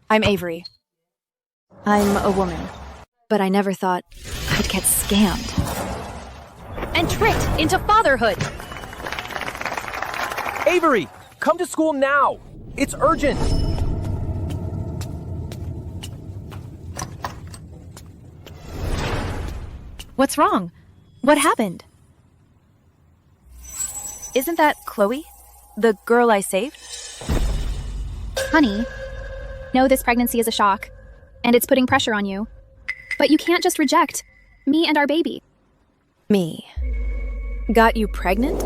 I'm Avery. I'm a woman, but I never thought I'd get scammed. And tricked into fatherhood. Avery, come to school now. It's urgent. What's wrong? What happened? Isn't that Chloe? The girl I saved? Honey, know this pregnancy is a shock, and it's putting pressure on you. But you can't just reject me and our baby. Me. Got you pregnant?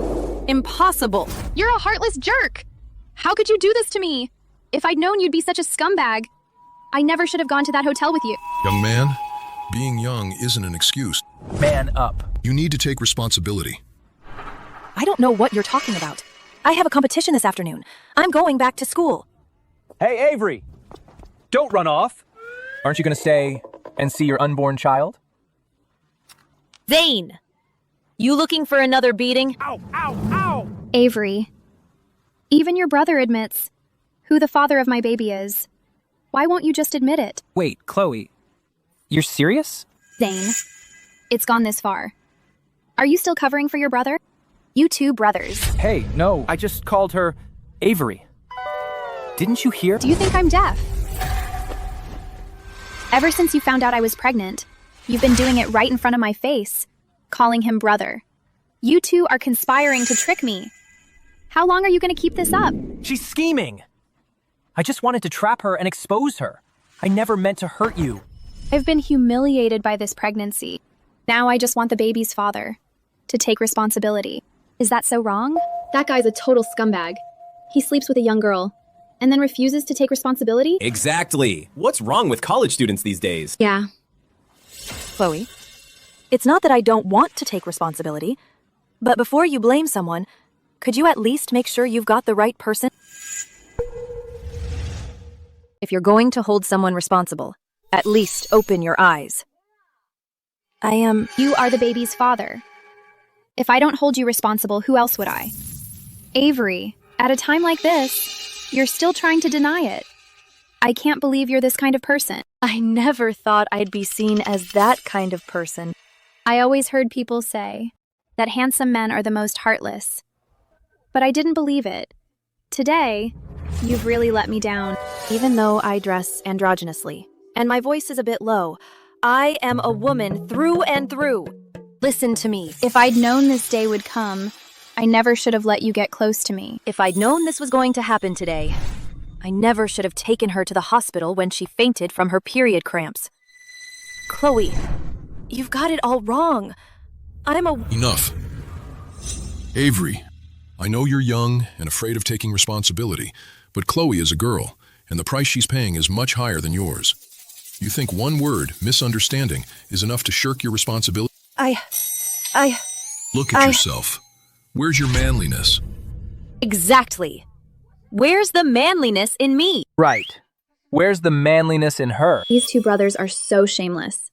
Impossible. You're a heartless jerk. How could you do this to me? If I'd known you'd be such a scumbag, I never should have gone to that hotel with you. Young man, being young isn't an excuse. Man up. You need to take responsibility. I don't know what you're talking about. I have a competition this afternoon. I'm going back to school. Hey, Avery. Don't run off. Aren't you going to stay and see your unborn child? Zane, you looking for another beating? Ow, ow, ow! Avery, even your brother admits who the father of my baby is. Why won't you just admit it? Wait, Chloe, you're serious? Zane, it's gone this far. Are you still covering for your brother? You two brothers. Hey, no, I just called her Avery. Didn't you hear? Do you think I'm deaf? Ever since you found out I was pregnant, you've been doing it right in front of my face, calling him brother. You two are conspiring to trick me. How long are you going to keep this up? She's scheming. I just wanted to trap her and expose her. I never meant to hurt you. I've been humiliated by this pregnancy. Now I just want the baby's father to take responsibility. Is that so wrong? That guy's a total scumbag. He sleeps with a young girl and then refuses to take responsibility? Exactly. What's wrong with college students these days? Yeah. Chloe, it's not that I don't want to take responsibility, but before you blame someone, could you at least make sure you've got the right person? If you're going to hold someone responsible, at least open your eyes. You are the baby's father. If I don't hold you responsible, who else would I? Avery, at a time like this, you're still trying to deny it. I can't believe you're this kind of person. I never thought I'd be seen as that kind of person. I always heard people say that handsome men are the most heartless. But I didn't believe it. Today, you've really let me down. Even though I dress androgynously, and my voice is a bit low, I am a woman through and through. Listen to me. If I'd known this day would come, I never should have let you get close to me. If I'd known this was going to happen today, I never should have taken her to the hospital when she fainted from her period cramps. Chloe, you've got it all wrong. Enough. Avery, I know you're young and afraid of taking responsibility, but Chloe is a girl, and the price she's paying is much higher than yours. You think one word, misunderstanding, is enough to shirk your responsibility? Look at yourself. Where's your manliness? Exactly. Where's the manliness in me? Right. Where's the manliness in her? These two brothers are so shameless.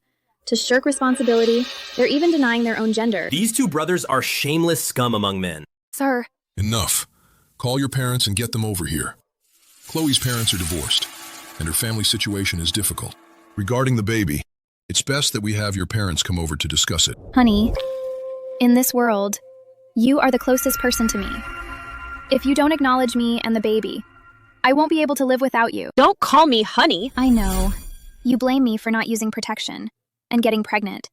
To shirk responsibility, they're even denying their own gender. These two brothers are shameless scum among men. Sir. Enough. Call your parents and get them over here. Chloe's parents are divorced, and her family situation is difficult. Regarding the baby, it's best that we have your parents come over to discuss it. Honey, in this world, you are the closest person to me. If you don't acknowledge me and the baby, I won't be able to live without you. Don't call me honey. I know. You blame me for not using protection and getting pregnant.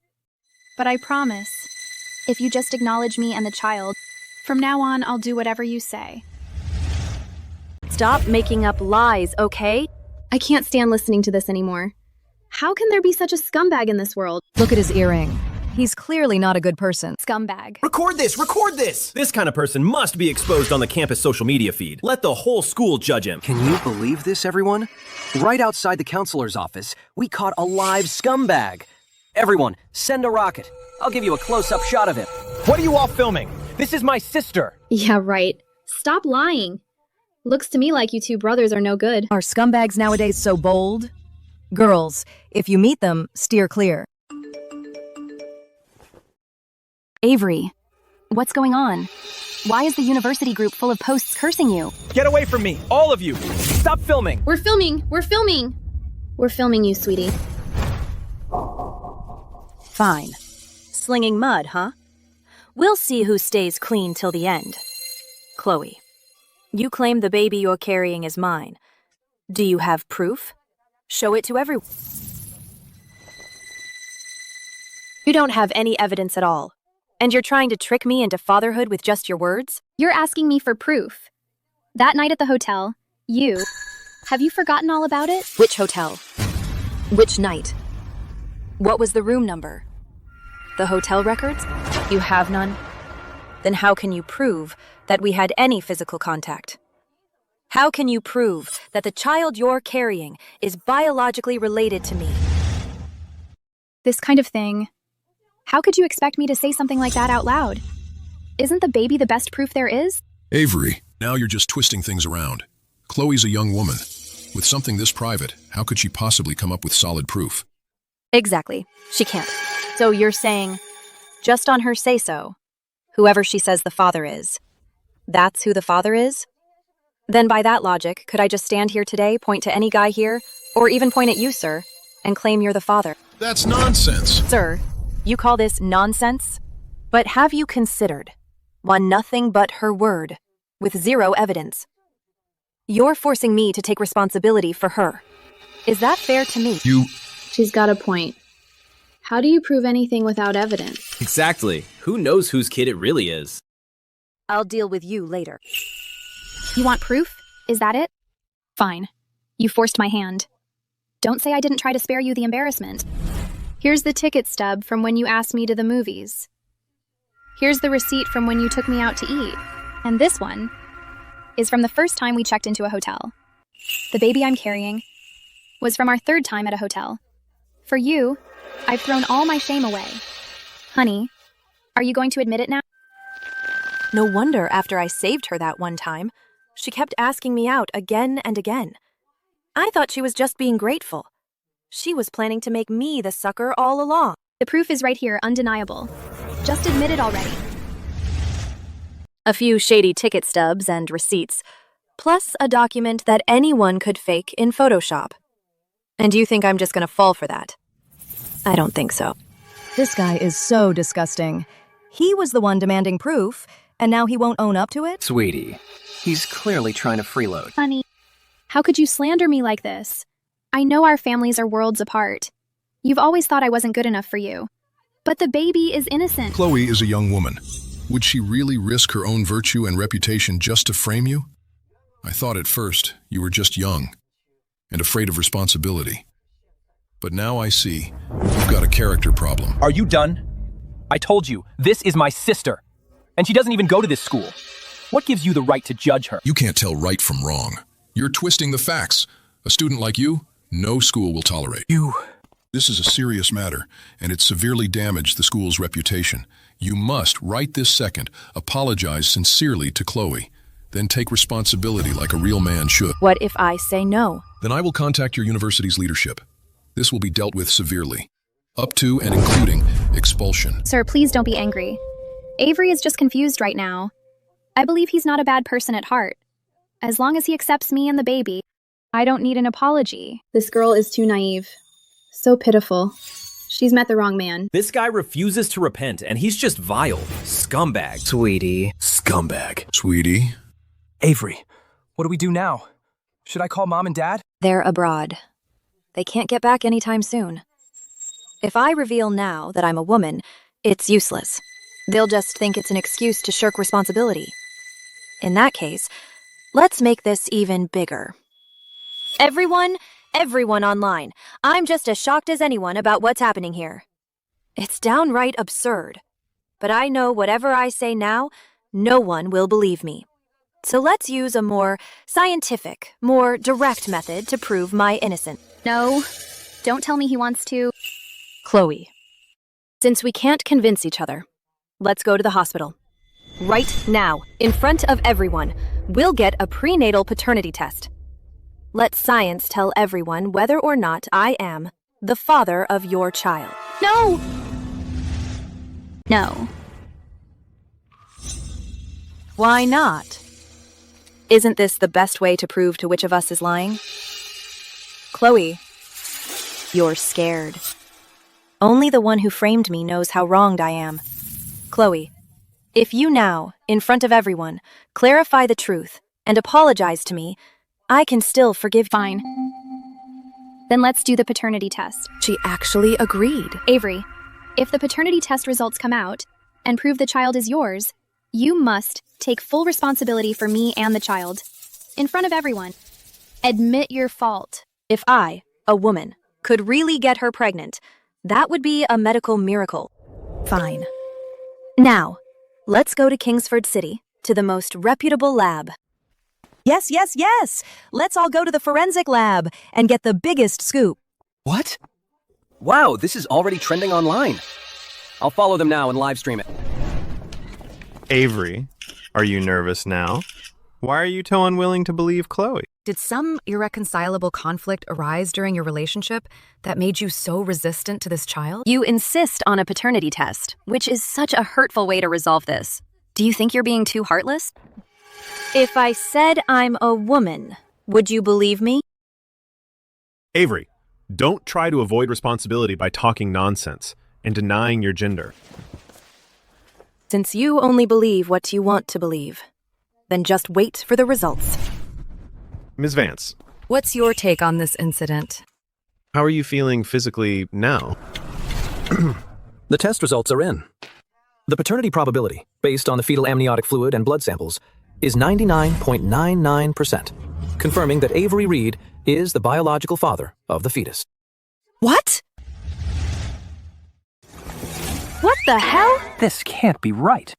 But I promise, if you just acknowledge me and the child, from now on, I'll do whatever you say. Stop making up lies, okay? I can't stand listening to this anymore. How can there be such a scumbag in this world? Look at his earring. He's clearly not a good person. Scumbag. Record this! Record this! This kind of person must be exposed on the campus social media feed. Let the whole school judge him. Can you believe this, everyone? Right outside the counselor's office, we caught a live scumbag. Everyone, send a rocket. I'll give you a close-up shot of him. What are you all filming? This is my sister. Yeah, right. Stop lying. Looks to me like you two brothers are no good. Are scumbags nowadays so bold? Girls, if you meet them, steer clear. Avery, what's going on? Why is the university group full of posts cursing you? Get away from me, all of you. Stop filming. We're filming. We're filming you, sweetie. Fine. Slinging mud, huh? We'll see who stays clean till the end. Chloe, you claim the baby you're carrying is mine. Do you have proof? Show it to everyone. You don't have any evidence at all. And you're trying to trick me into fatherhood with just your words? You're asking me for proof. That night at the hotel, have you forgotten all about it? Which hotel? Which night? What was the room number? The hotel records? You have none? Then how can you prove that we had any physical contact? How can you prove that the child you're carrying is biologically related to me? This kind of thing. How could you expect me to say something like that out loud? Isn't the baby the best proof there is? Avery, now you're just twisting things around. Chloe's a young woman. With something this private, how could she possibly come up with solid proof? Exactly. She can't. So you're saying, just on her say-so, whoever she says the father is, that's who the father is? Then by that logic, could I just stand here today, point to any guy here, or even point at you, sir, and claim you're the father? That's nonsense. Sir, you call this nonsense? But have you considered, on nothing but her word, with zero evidence? You're forcing me to take responsibility for her. Is that fair to me? She's got a point. How do you prove anything without evidence? Exactly. Who knows whose kid it really is? I'll deal with you later. You want proof? Is that it? Fine. You forced my hand. Don't say I didn't try to spare you the embarrassment. Here's the ticket stub from when you asked me to the movies. Here's the receipt from when you took me out to eat. And this one is from the first time we checked into a hotel. The baby I'm carrying was from our third time at a hotel. For you, I've thrown all my shame away. Honey, are you going to admit it now? No wonder after I saved her that one time, she kept asking me out again and again. I thought she was just being grateful. She was planning to make me the sucker all along. The proof is right here, undeniable. Just admit it already. A few shady ticket stubs and receipts, plus a document that anyone could fake in Photoshop. And you think I'm just gonna fall for that? I don't think so. This guy is so disgusting. He was the one demanding proof, and now he won't own up to it? Sweetie, he's clearly trying to freeload. Honey, how could you slander me like this? I know our families are worlds apart. You've always thought I wasn't good enough for you. But the baby is innocent. Chloe is a young woman. Would she really risk her own virtue and reputation just to frame you? I thought at first you were just young and afraid of responsibility. But now I see you've got a character problem. Are you done? I told you, this is my sister. And she doesn't even go to this school. What gives you the right to judge her? You can't tell right from wrong. You're twisting the facts. A student like you, no school will tolerate. This is a serious matter, and it's severely damaged the school's reputation. You must, right this second, apologize sincerely to Chloe. Then take responsibility like a real man should. What if I say no? Then I will contact your university's leadership. This will be dealt with severely, up to and including expulsion. Sir, please don't be angry. Avery is just confused right now. I believe he's not a bad person at heart. As long as he accepts me and the baby, I don't need an apology. This girl is too naive. So pitiful. She's met the wrong man. This guy refuses to repent, and he's just vile. Scumbag. Sweetie. Scumbag. Sweetie? Avery, what do we do now? Should I call Mom and Dad? They're abroad. They can't get back anytime soon. If I reveal now that I'm a woman, it's useless. They'll just think it's an excuse to shirk responsibility. In that case, let's make this even bigger. Everyone online, I'm just as shocked as anyone about what's happening here. It's downright absurd. But I know whatever I say now, no one will believe me. So let's use a more scientific, more direct method to prove my innocence. No, don't tell me he wants to. Chloe, since we can't convince each other, let's go to the hospital. Right now, in front of everyone, we'll get a prenatal paternity test. Let science tell everyone whether or not I am the father of your child. No! No. Why not? Isn't this the best way to prove to which of us is lying? Chloe, You're scared. Only the one who framed me knows how wronged I am. Chloe, if you now, in front of everyone, clarify the truth and apologize to me, I can still forgive. Fine. Then let's do the paternity test. She actually agreed. Avery, if the paternity test results come out and prove the child is yours, you must take full responsibility for me and the child. In front of everyone. Admit your fault. If I, a woman, could really get her pregnant, that would be a medical miracle. Fine. Now, let's go to Kingsford City, to the most reputable lab. Yes, yes, yes! Let's all go to the forensic lab and get the biggest scoop. What? Wow, this is already trending online. I'll follow them now and live stream it. Avery, are you nervous now? Why are you so unwilling to believe Chloe? Did some irreconcilable conflict arise during your relationship that made you so resistant to this child? You insist on a paternity test, which is such a hurtful way to resolve this. Do you think you're being too heartless? If I said I'm a woman, would you believe me? Avery, don't try to avoid responsibility by talking nonsense and denying your gender. Since you only believe what you want to believe, then just wait for the results. Ms. Vance, What's your take on this incident? how are you feeling physically now? The test results are in. The paternity probability, based on the fetal amniotic fluid and blood samples, is 99.99%, confirming that Avery Reed is the biological father of the fetus. What? What the hell? This can't be right.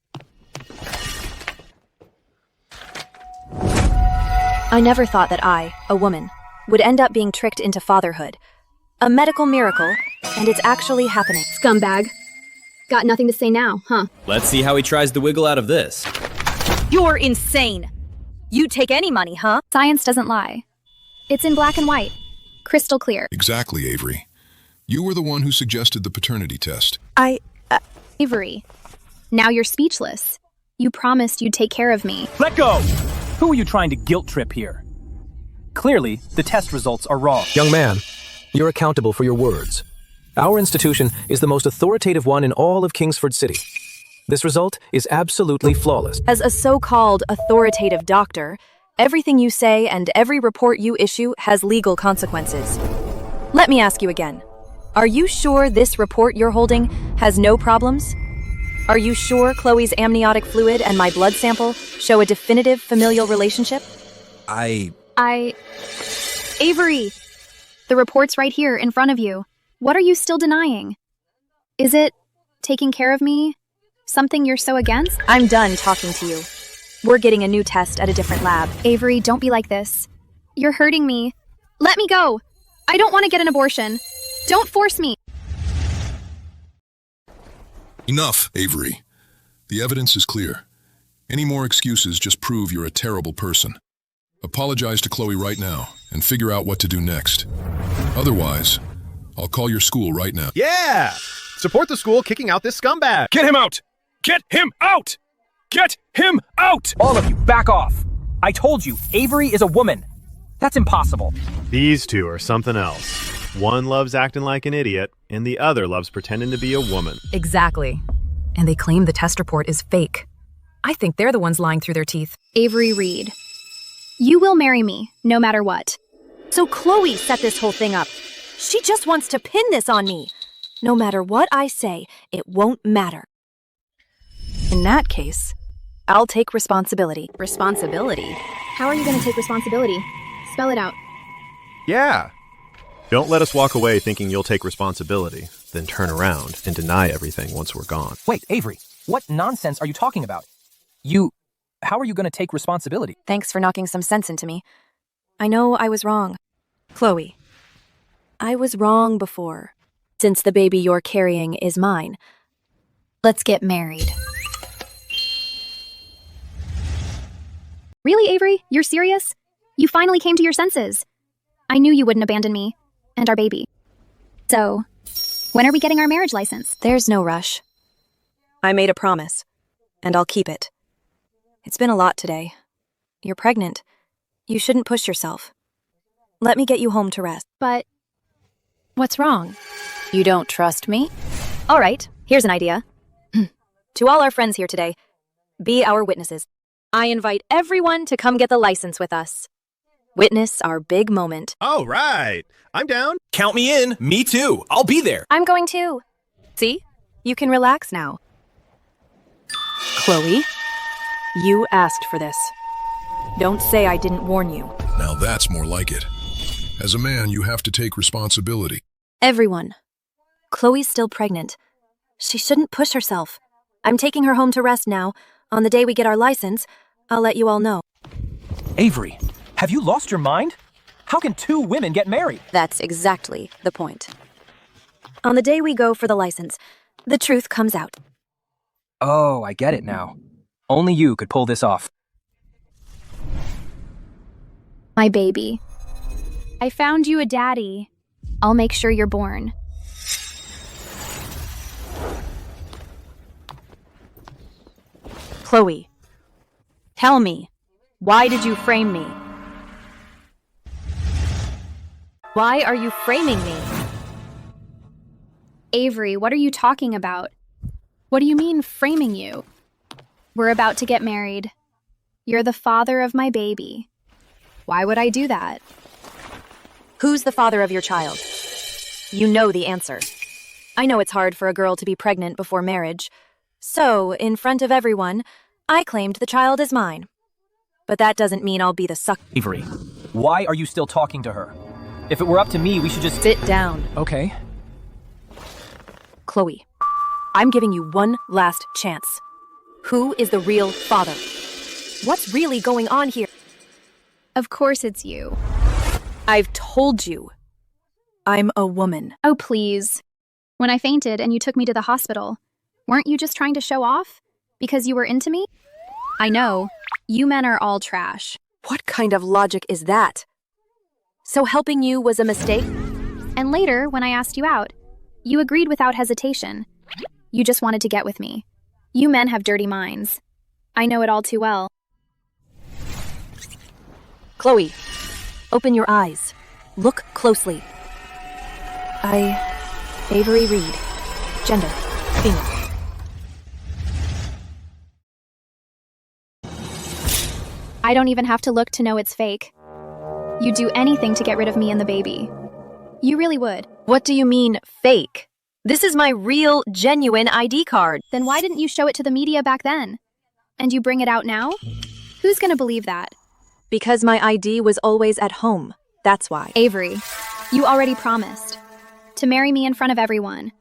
I never thought that I, a woman, would end up being tricked into fatherhood. A medical miracle, and it's actually happening. Scumbag. Got nothing to say now, huh? Let's see how he tries to wiggle out of this. You're insane. You'd take any money, huh? Science doesn't lie. It's in black and white. Crystal clear. Exactly, Avery. You were the one who suggested the paternity test. Avery, now you're speechless. You promised you'd take care of me. Let go! Who are you trying to guilt trip here? Clearly, the test results are wrong. Young man, you're accountable for your words. Our institution is the most authoritative one in all of Kingsford City. This result is absolutely flawless. As a so-called authoritative doctor, everything you say and every report you issue has legal consequences. Let me ask you again. Are you sure this report you're holding has no problems? Are you sure Chloe's amniotic fluid and my blood sample show a definitive familial relationship? Avery! The report's right here in front of you. What are you still denying? Is it taking care of me? Something you're so against? I'm done talking to you. We're getting a new test at a different lab. Avery, don't be like this. You're hurting me. Let me go. I don't want to get an abortion. Don't force me. Enough, Avery. The evidence is clear. Any more excuses just prove you're a terrible person. Apologize to Chloe right now and figure out what to do next. Otherwise, I'll call your school right now. Yeah! Support the school kicking out this scumbag! Get him out! Get him out! Get him out! All of you, back off! I told you, Avery is a woman. That's impossible. These two are something else. One loves acting like an idiot, and the other loves pretending to be a woman. Exactly. And they claim the test report is fake. I think they're the ones lying through their teeth. Avery Reed. You will marry me, no matter what. So Chloe set this whole thing up. She just wants to pin this on me. No matter what I say, it won't matter. In that case, I'll take responsibility. Responsibility? How are you going to take responsibility? Spell it out. Yeah. Don't let us walk away thinking you'll take responsibility, then turn around and deny everything once we're gone. Wait, Avery, what nonsense are you talking about? How are you going to take responsibility? Thanks for knocking some sense into me. I know I was wrong. Chloe, I was wrong before. Since the baby you're carrying is mine, let's get married. Really, Avery? You're serious? You finally came to your senses. I knew you wouldn't abandon me and our baby. So, when are we getting our marriage license? There's no rush. I made a promise, and I'll keep it. It's been a lot today. You're pregnant. You shouldn't push yourself. Let me get you home to rest. But What's wrong? You don't trust me? All right, here's an idea. To all our friends here today, be our witnesses. I invite everyone to come get the license with us. Witness our big moment. All right. I'm down. Count me in. Me too. I'll be there. I'm going too. See? You can relax now. Chloe, you asked for this. Don't say I didn't warn you. Now that's more like it. As a man, you have to take responsibility. Everyone. Chloe's still pregnant. She shouldn't push herself. I'm taking her home to rest now. On the day we get our license, I'll let you all know. Avery, have you lost your mind? How can two women get married? That's exactly the point. On the day we go for the license, the truth comes out. Oh, I get it now. Only you could pull this off. My baby. I found you a daddy. I'll make sure you're born. Chloe, tell me, why did you frame me? Why are you framing me? Avery, what are you talking about? What do you mean, framing you? We're about to get married. You're the father of my baby. Why would I do that? Who's the father of your child? You know the answer. I know it's hard for a girl to be pregnant before marriage. So, in front of everyone, I claimed the child is mine. But that doesn't mean I'll be the suck. Avery, why are you still talking to her? If it were up to me, we should just Sit down. Okay. Chloe, I'm giving you one last chance. Who is the real father? What's really going on here? Of course it's you. I've told you. I'm a woman. Oh, please. When I fainted and you took me to the hospital, weren't you just trying to show off? Because you were into me? I know. You men are all trash. What kind of logic is that? So helping you was a mistake? And later, when I asked you out, you agreed without hesitation. You just wanted to get with me. You men have dirty minds. I know it all too well. Chloe, open your eyes. Look closely. Avery Reed. Gender, female. I don't even have to look to know it's fake. You'd do anything to get rid of me and the baby. You really would. What do you mean, fake? This is my real, genuine ID card. Then why didn't you show it to the media back then? And you bring it out now? Who's gonna believe that? Because my ID was always at home. That's why. Avery, you already promised to marry me in front of everyone.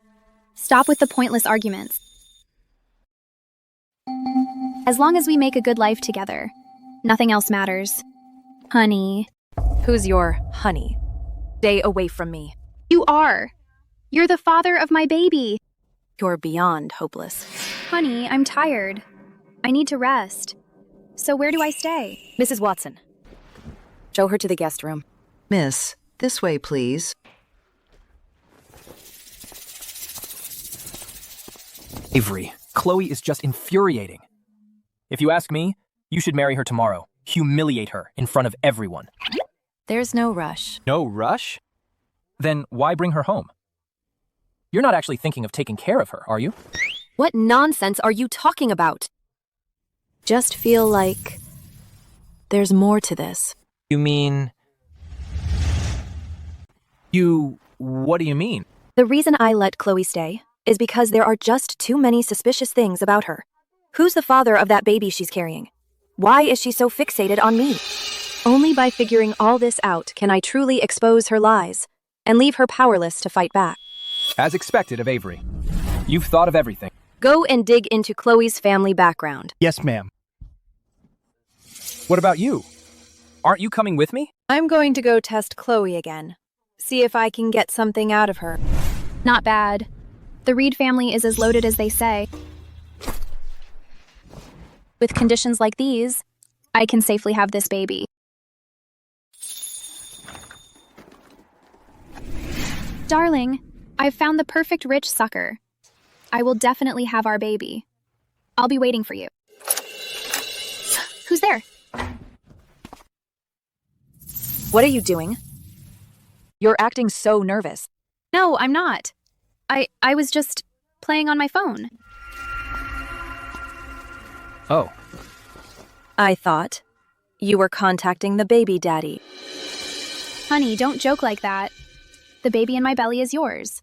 Stop with the pointless arguments. As long as we make a good life together, nothing else matters. Honey. Who's your honey? Stay away from me. You are. You're the father of my baby. You're beyond hopeless. Honey, I'm tired. I need to rest. So where do I stay? Mrs. Watson, show her to the guest room. Miss, this way, please. Avery, Chloe is just infuriating. If you ask me, you should marry her tomorrow. Humiliate her in front of everyone. There's no rush. No rush? Then why bring her home? You're not actually thinking of taking care of her, are you? What nonsense are you talking about? Just feel like there's more to this. You mean... What do you mean? The reason I let Chloe stay is because there are just too many suspicious things about her. Who's the father of that baby she's carrying? Why is she so fixated on me? Only by figuring all this out can I truly expose her lies and leave her powerless to fight back. As expected of Avery. You've thought of everything. Go and dig into Chloe's family background. Yes, ma'am. What about you? Aren't you coming with me? I'm going to go test Chloe again. See if I can get something out of her. Not bad. The Reed family is as loaded as they say. With conditions like these, I can safely have this baby. Darling, I've found the perfect rich sucker. I will definitely have our baby. I'll be waiting for you. Who's there? What are you doing? You're acting so nervous. No, I'm not. I was just playing on my phone. Oh, I thought you were contacting the baby daddy. Honey, don't joke like that. The baby in my belly is yours.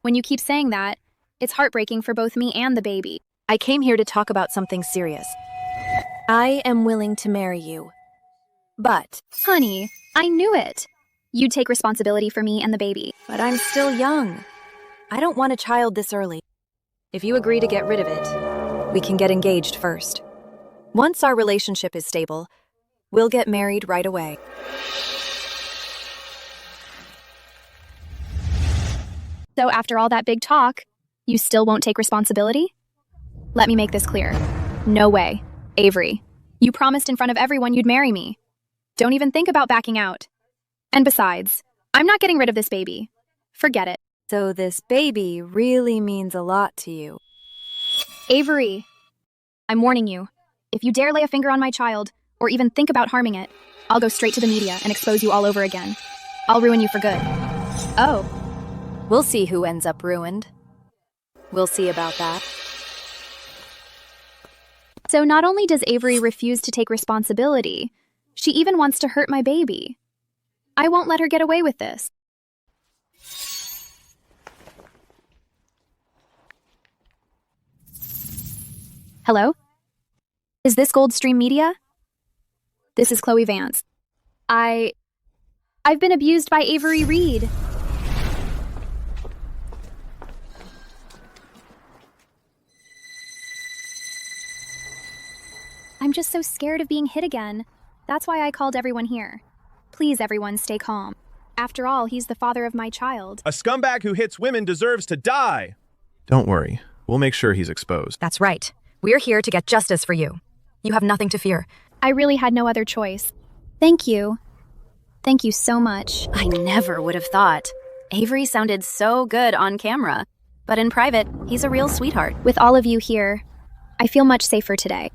When you keep saying that, it's heartbreaking for both me and the baby. I came here to talk about something serious. I am willing to marry you. But Honey, I knew it. You'd take responsibility for me and the baby. I'm still young. I don't want a child this early. If you agree to get rid of it, we can get engaged first. Once our relationship is stable, we'll get married right away. So after all that big talk, you still won't take responsibility? Let me make this clear. No way. Avery, you promised in front of everyone you'd marry me. Don't even think about backing out. And besides, I'm not getting rid of this baby. Forget it. So this baby really means a lot to you. Avery, I'm warning you. If you dare lay a finger on my child, or even think about harming it, I'll go straight to the media and expose you all over again. I'll ruin you for good. Oh. We'll see who ends up ruined. We'll see about that. So not only does Avery refuse to take responsibility, she even wants to hurt my baby. I won't let her get away with this. Hello? Is this Goldstream Media? This is Chloe Vance. I've been abused by Avery Reed. I'm just so scared of being hit again. That's why I called everyone here. Please, everyone, stay calm. After all, he's the father of my child. A scumbag who hits women deserves to die. Don't worry. We'll make sure he's exposed. That's right. We're here to get justice for you. You have nothing to fear. I really had no other choice. Thank you. Thank you so much. I never would have thought. Avery sounded so good on camera. But in private, he's a real sweetheart. With all of you here, I feel much safer today.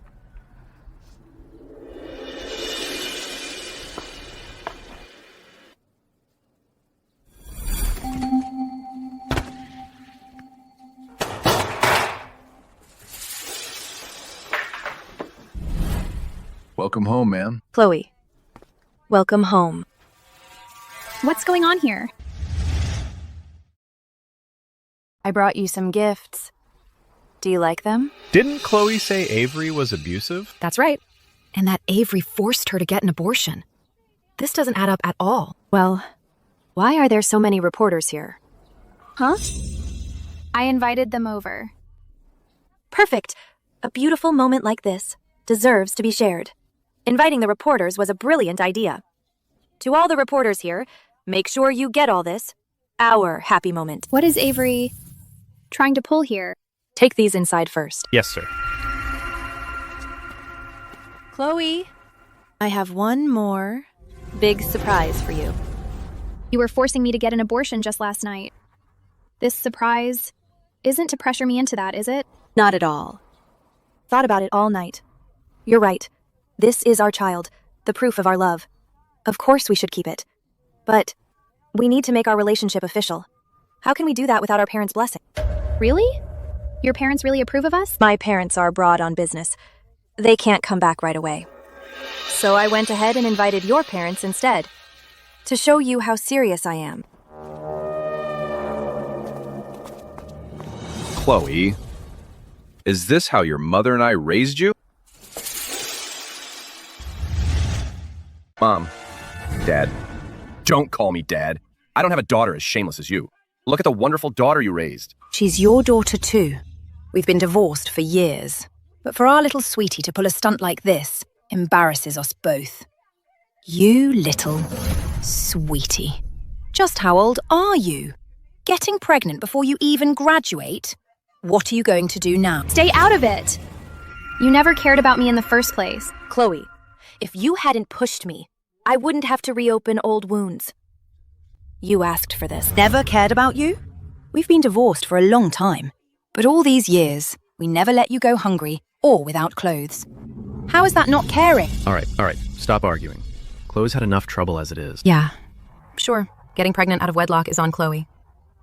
Welcome home, man. Chloe, welcome home. What's going on here? I brought you some gifts. Do you like them? Didn't Chloe say Avery was abusive? That's right. And that Avery forced her to get an abortion. This doesn't add up at all. Well, why are there so many reporters here? Huh? I invited them over. Perfect. A beautiful moment like this deserves to be shared. Inviting the reporters was a brilliant idea. To all the reporters here, make sure you get all this. Our happy moment. What is Avery trying to pull here? Take these inside first. Yes, sir. Chloe, I have one more big surprise for you. You were forcing me to get an abortion just last night. This surprise isn't to pressure me into that, is it? Not at all. Thought about it all night. You're right. This is our child, the proof of our love. Of course we should keep it. But we need to make our relationship official. How can we do that without our parents' blessing? Really? Your parents really approve of us? My parents are abroad on business. They can't come back right away. So I went ahead and invited your parents instead, to show you how serious I am. Chloe, is this how your mother and I raised you? Mom, Dad, don't call me Dad. I don't have a daughter as shameless as you. Look at the wonderful daughter you raised. She's your daughter too. We've been divorced for years. But for our little sweetie to pull a stunt like this embarrasses us both. You little sweetie. Just how old are you? Getting pregnant before you even graduate? What are you going to do now? Stay out of it! You never cared about me in the first place. Chloe, if you hadn't pushed me, I wouldn't have to reopen old wounds. You asked for this. Never cared about you? We've been divorced for a long time. But all these years, we never let you go hungry or without clothes. How is that not caring? All right. Stop arguing. Chloe's had enough trouble as it is. Yeah, sure. Getting pregnant out of wedlock is on Chloe.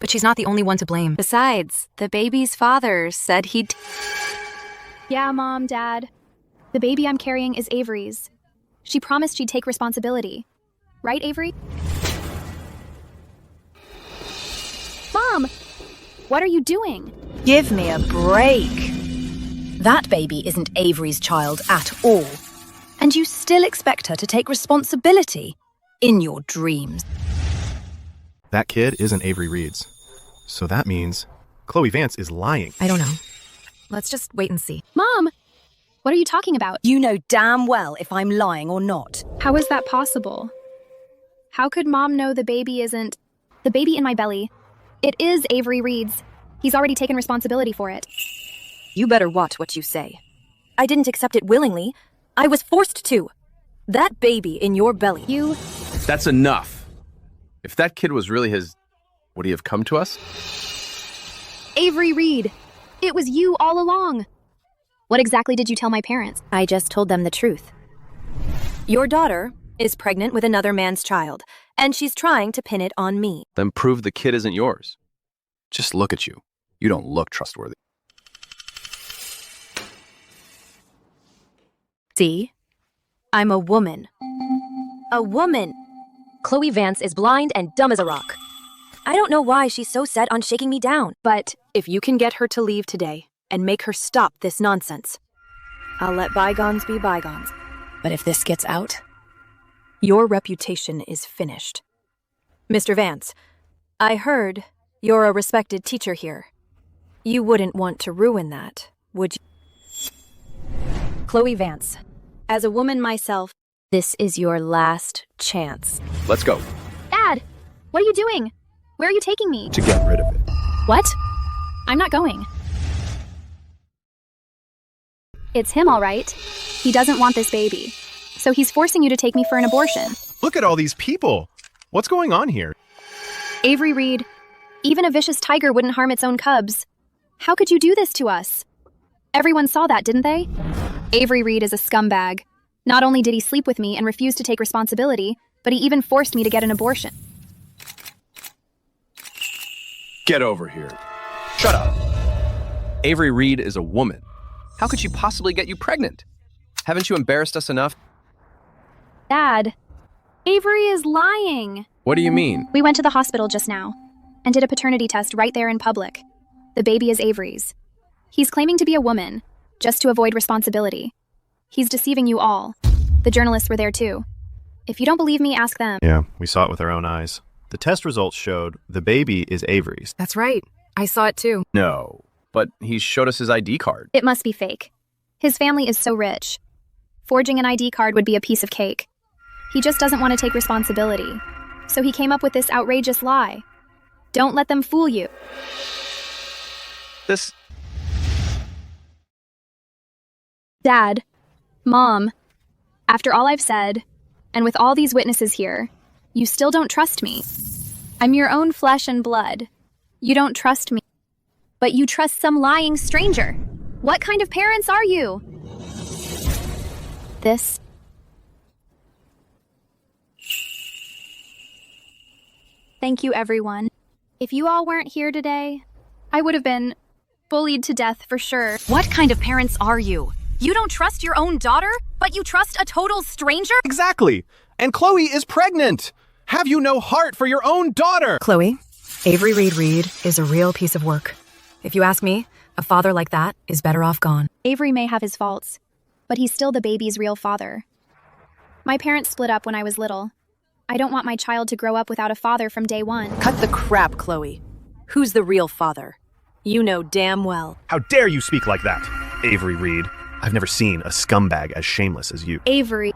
But she's not the only one to blame. Besides, the baby's father said he'd... Yeah, Mom, Dad. The baby I'm carrying is Avery's. She promised she'd take responsibility. Right, Avery? Mom! What are you doing? Give me a break. That baby isn't Avery's child at all. And you still expect her to take responsibility in your dreams. That kid isn't Avery Reed's. So that means Chloe Vance is lying. I don't know. Let's just wait and see. Mom! What are you talking about? You know damn well if I'm lying or not. How is that possible? How could Mom know the baby isn't... The baby in my belly? It is Avery Reed's. He's already taken responsibility for it. You better watch what you say. I didn't accept it willingly. I was forced to. That baby in your belly. You... That's enough. If that kid was really his, would he have come to us? Avery Reed! It was you all along! What exactly did you tell my parents? I just told them the truth. Your daughter is pregnant with another man's child, and she's trying to pin it on me. Then prove the kid isn't yours. Just look at you. You don't look trustworthy. See? I'm a woman. A woman! Chloe Vance is blind and dumb as a rock. I don't know why she's so set on shaking me down, but if you can get her to leave today and make her stop this nonsense, I'll let bygones be bygones. But if this gets out, your reputation is finished. Mr. Vance, I heard you're a respected teacher here. You wouldn't want to ruin that, would you? Chloe Vance, as a woman myself, this is your last chance. Let's go. Dad! What are you doing? Where are you taking me? To get rid of it. What? I'm not going. It's him, all right. He doesn't want this baby. So he's forcing you to take me for an abortion. Look at all these people. What's going on here? Avery Reed, even a vicious tiger wouldn't harm its own cubs. How could you do this to us? Everyone saw that, didn't they? Avery Reed is a scumbag. Not only did he sleep with me and refuse to take responsibility, but he even forced me to get an abortion. Get over here. Shut up. Avery Reed is a woman. How could she possibly get you pregnant? Haven't you embarrassed us enough? Dad, Avery is lying. What do you mean? We went to the hospital just now and did a paternity test right there in public. The baby is Avery's. He's claiming to be a woman, just to avoid responsibility. He's deceiving you all. The journalists were there too. If you don't believe me, ask them. Yeah, we saw it with our own eyes. The test results showed the baby is Avery's. That's right. I saw it too. No, but he showed us his ID card. It must be fake. His family is so rich. Forging an ID card would be a piece of cake. He just doesn't want to take responsibility. So he came up with this outrageous lie. Don't let them fool you. This... Dad, Mom, after all I've said, and with all these witnesses here, you still don't trust me. I'm your own flesh and blood. You don't trust me. But you trust some lying stranger. What kind of parents are you? This... Thank you, everyone. If you all weren't here today, I would have been bullied to death for sure. What kind of parents are you? You don't trust your own daughter, but you trust a total stranger? Exactly. And Chloe is pregnant. Have you no heart for your own daughter? Chloe, Avery Reed is a real piece of work. If you ask me, a father like that is better off gone. Avery may have his faults, but he's still the baby's real father. My parents split up when I was little. I don't want my child to grow up without a father from day one. Cut the crap, Chloe. Who's the real father? You know damn well. How dare you speak like that, Avery Reed? I've never seen a scumbag as shameless as you. Avery,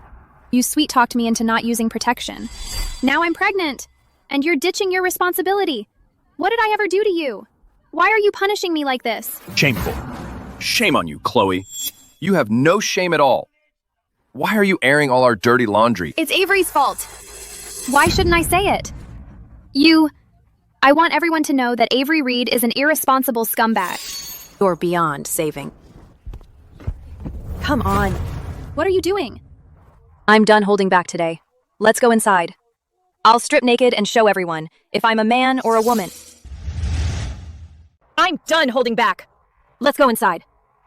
you sweet-talked me into not using protection. Now I'm pregnant, and you're ditching your responsibility. What did I ever do to you? Why are you punishing me like this? Shameful. Shame on you, Chloe. You have no shame at all. Why are you airing all our dirty laundry? It's Avery's fault. Why shouldn't I say it? I want everyone to know that Avery Reed is an irresponsible scumbag. You're beyond saving. Come on. What are you doing? I'm done holding back today. Let's go inside. I'll strip naked and show everyone if I'm a man or a woman. I'm done holding back. Let's go inside.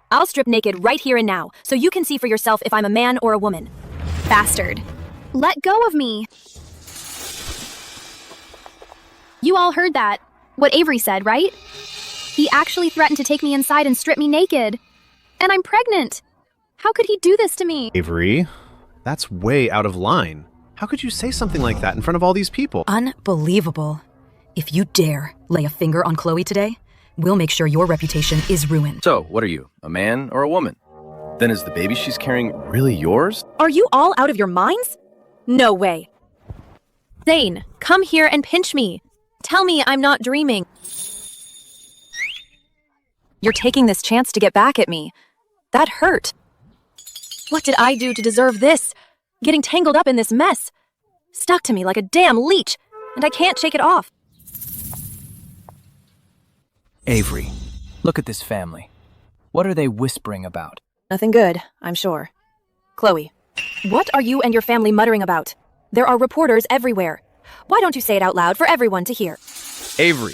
I'll strip naked right here and now, so you can see for yourself if I'm a man or a woman. Bastard. Let go of me. You all heard that. What Avery said, right? He actually threatened to take me inside and strip me naked. And I'm pregnant. How could he do this to me? Avery, that's way out of line. How could you say something like that in front of all these people? Unbelievable. If you dare lay a finger on Chloe today, we'll make sure your reputation is ruined. So, what are you, a man or a woman? Then is the baby she's carrying really yours? Are you all out of your minds? No way. Zane, come here and pinch me. Tell me I'm not dreaming. You're taking this chance to get back at me. That hurt. What did I do to deserve this? Getting tangled up in this mess. Stuck to me like a damn leech, and I can't shake it off. Avery, look at this family. What are they whispering about? Nothing good, I'm sure. Chloe, what are you and your family muttering about? There are reporters everywhere. Why don't you say it out loud for everyone to hear? Avery,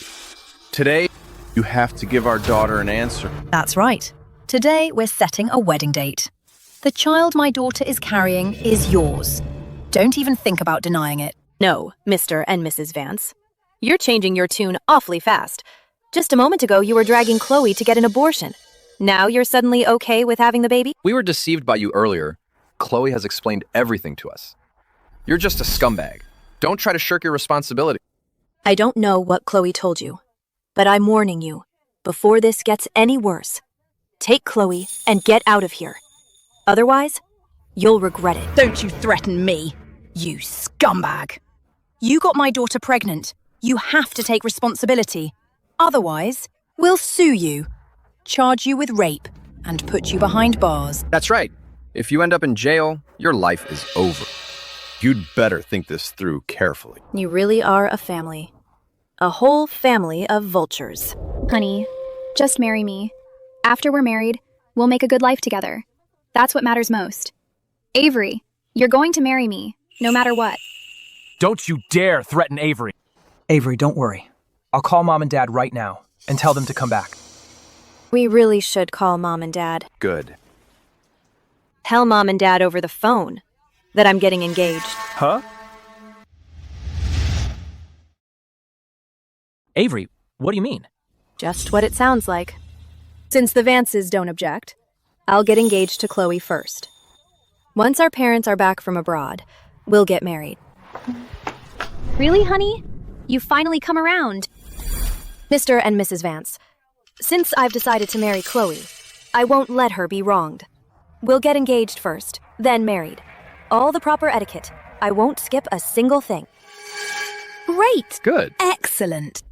today you have to give our daughter an answer. That's right. Today we're setting a wedding date. The child my daughter is carrying is yours. Don't even think about denying it. No, Mr. and Mrs. Vance. You're changing your tune awfully fast. Just a moment ago, you were dragging Chloe to get an abortion. Now you're suddenly okay with having the baby? We were deceived by you earlier. Chloe has explained everything to us. You're just a scumbag. Don't try to shirk your responsibility. I don't know what Chloe told you, but I'm warning you, before this gets any worse, take Chloe and get out of here. Otherwise, you'll regret it. Don't you threaten me, you scumbag. You got my daughter pregnant. You have to take responsibility. Otherwise, we'll sue you, charge you with rape, and put you behind bars. That's right. If you end up in jail, your life is over. You'd better think this through carefully. You really are a family. A whole family of vultures. Honey, just marry me. After we're married, we'll make a good life together. That's what matters most. Avery, you're going to marry me, no matter what. Don't you dare threaten Avery. Avery, don't worry. I'll call Mom and Dad right now and tell them to come back. We really should call Mom and Dad. Good. Tell Mom and Dad over the phone that I'm getting engaged. Huh? Avery, what do you mean? Just what it sounds like. Since the Vances don't object, I'll get engaged to Chloe first. Once our parents are back from abroad, we'll get married. Really, honey? You finally come around. Mr. and Mrs. Vance, since I've decided to marry Chloe, I won't let her be wronged. We'll get engaged first, then married. All the proper etiquette. I won't skip a single thing. Great. Good. Excellent.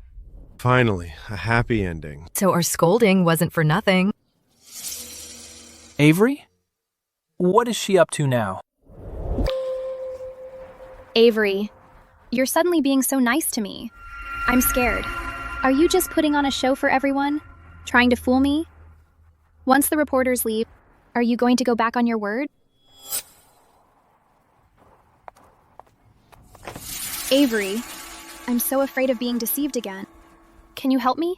Finally, a happy ending. So our scolding wasn't for nothing. Avery? What is she up to now? Avery, you're suddenly being so nice to me. I'm scared. Are you just putting on a show for everyone? Trying to fool me? Once the reporters leave, are you going to go back on your word? Avery, I'm so afraid of being deceived again. Can you help me?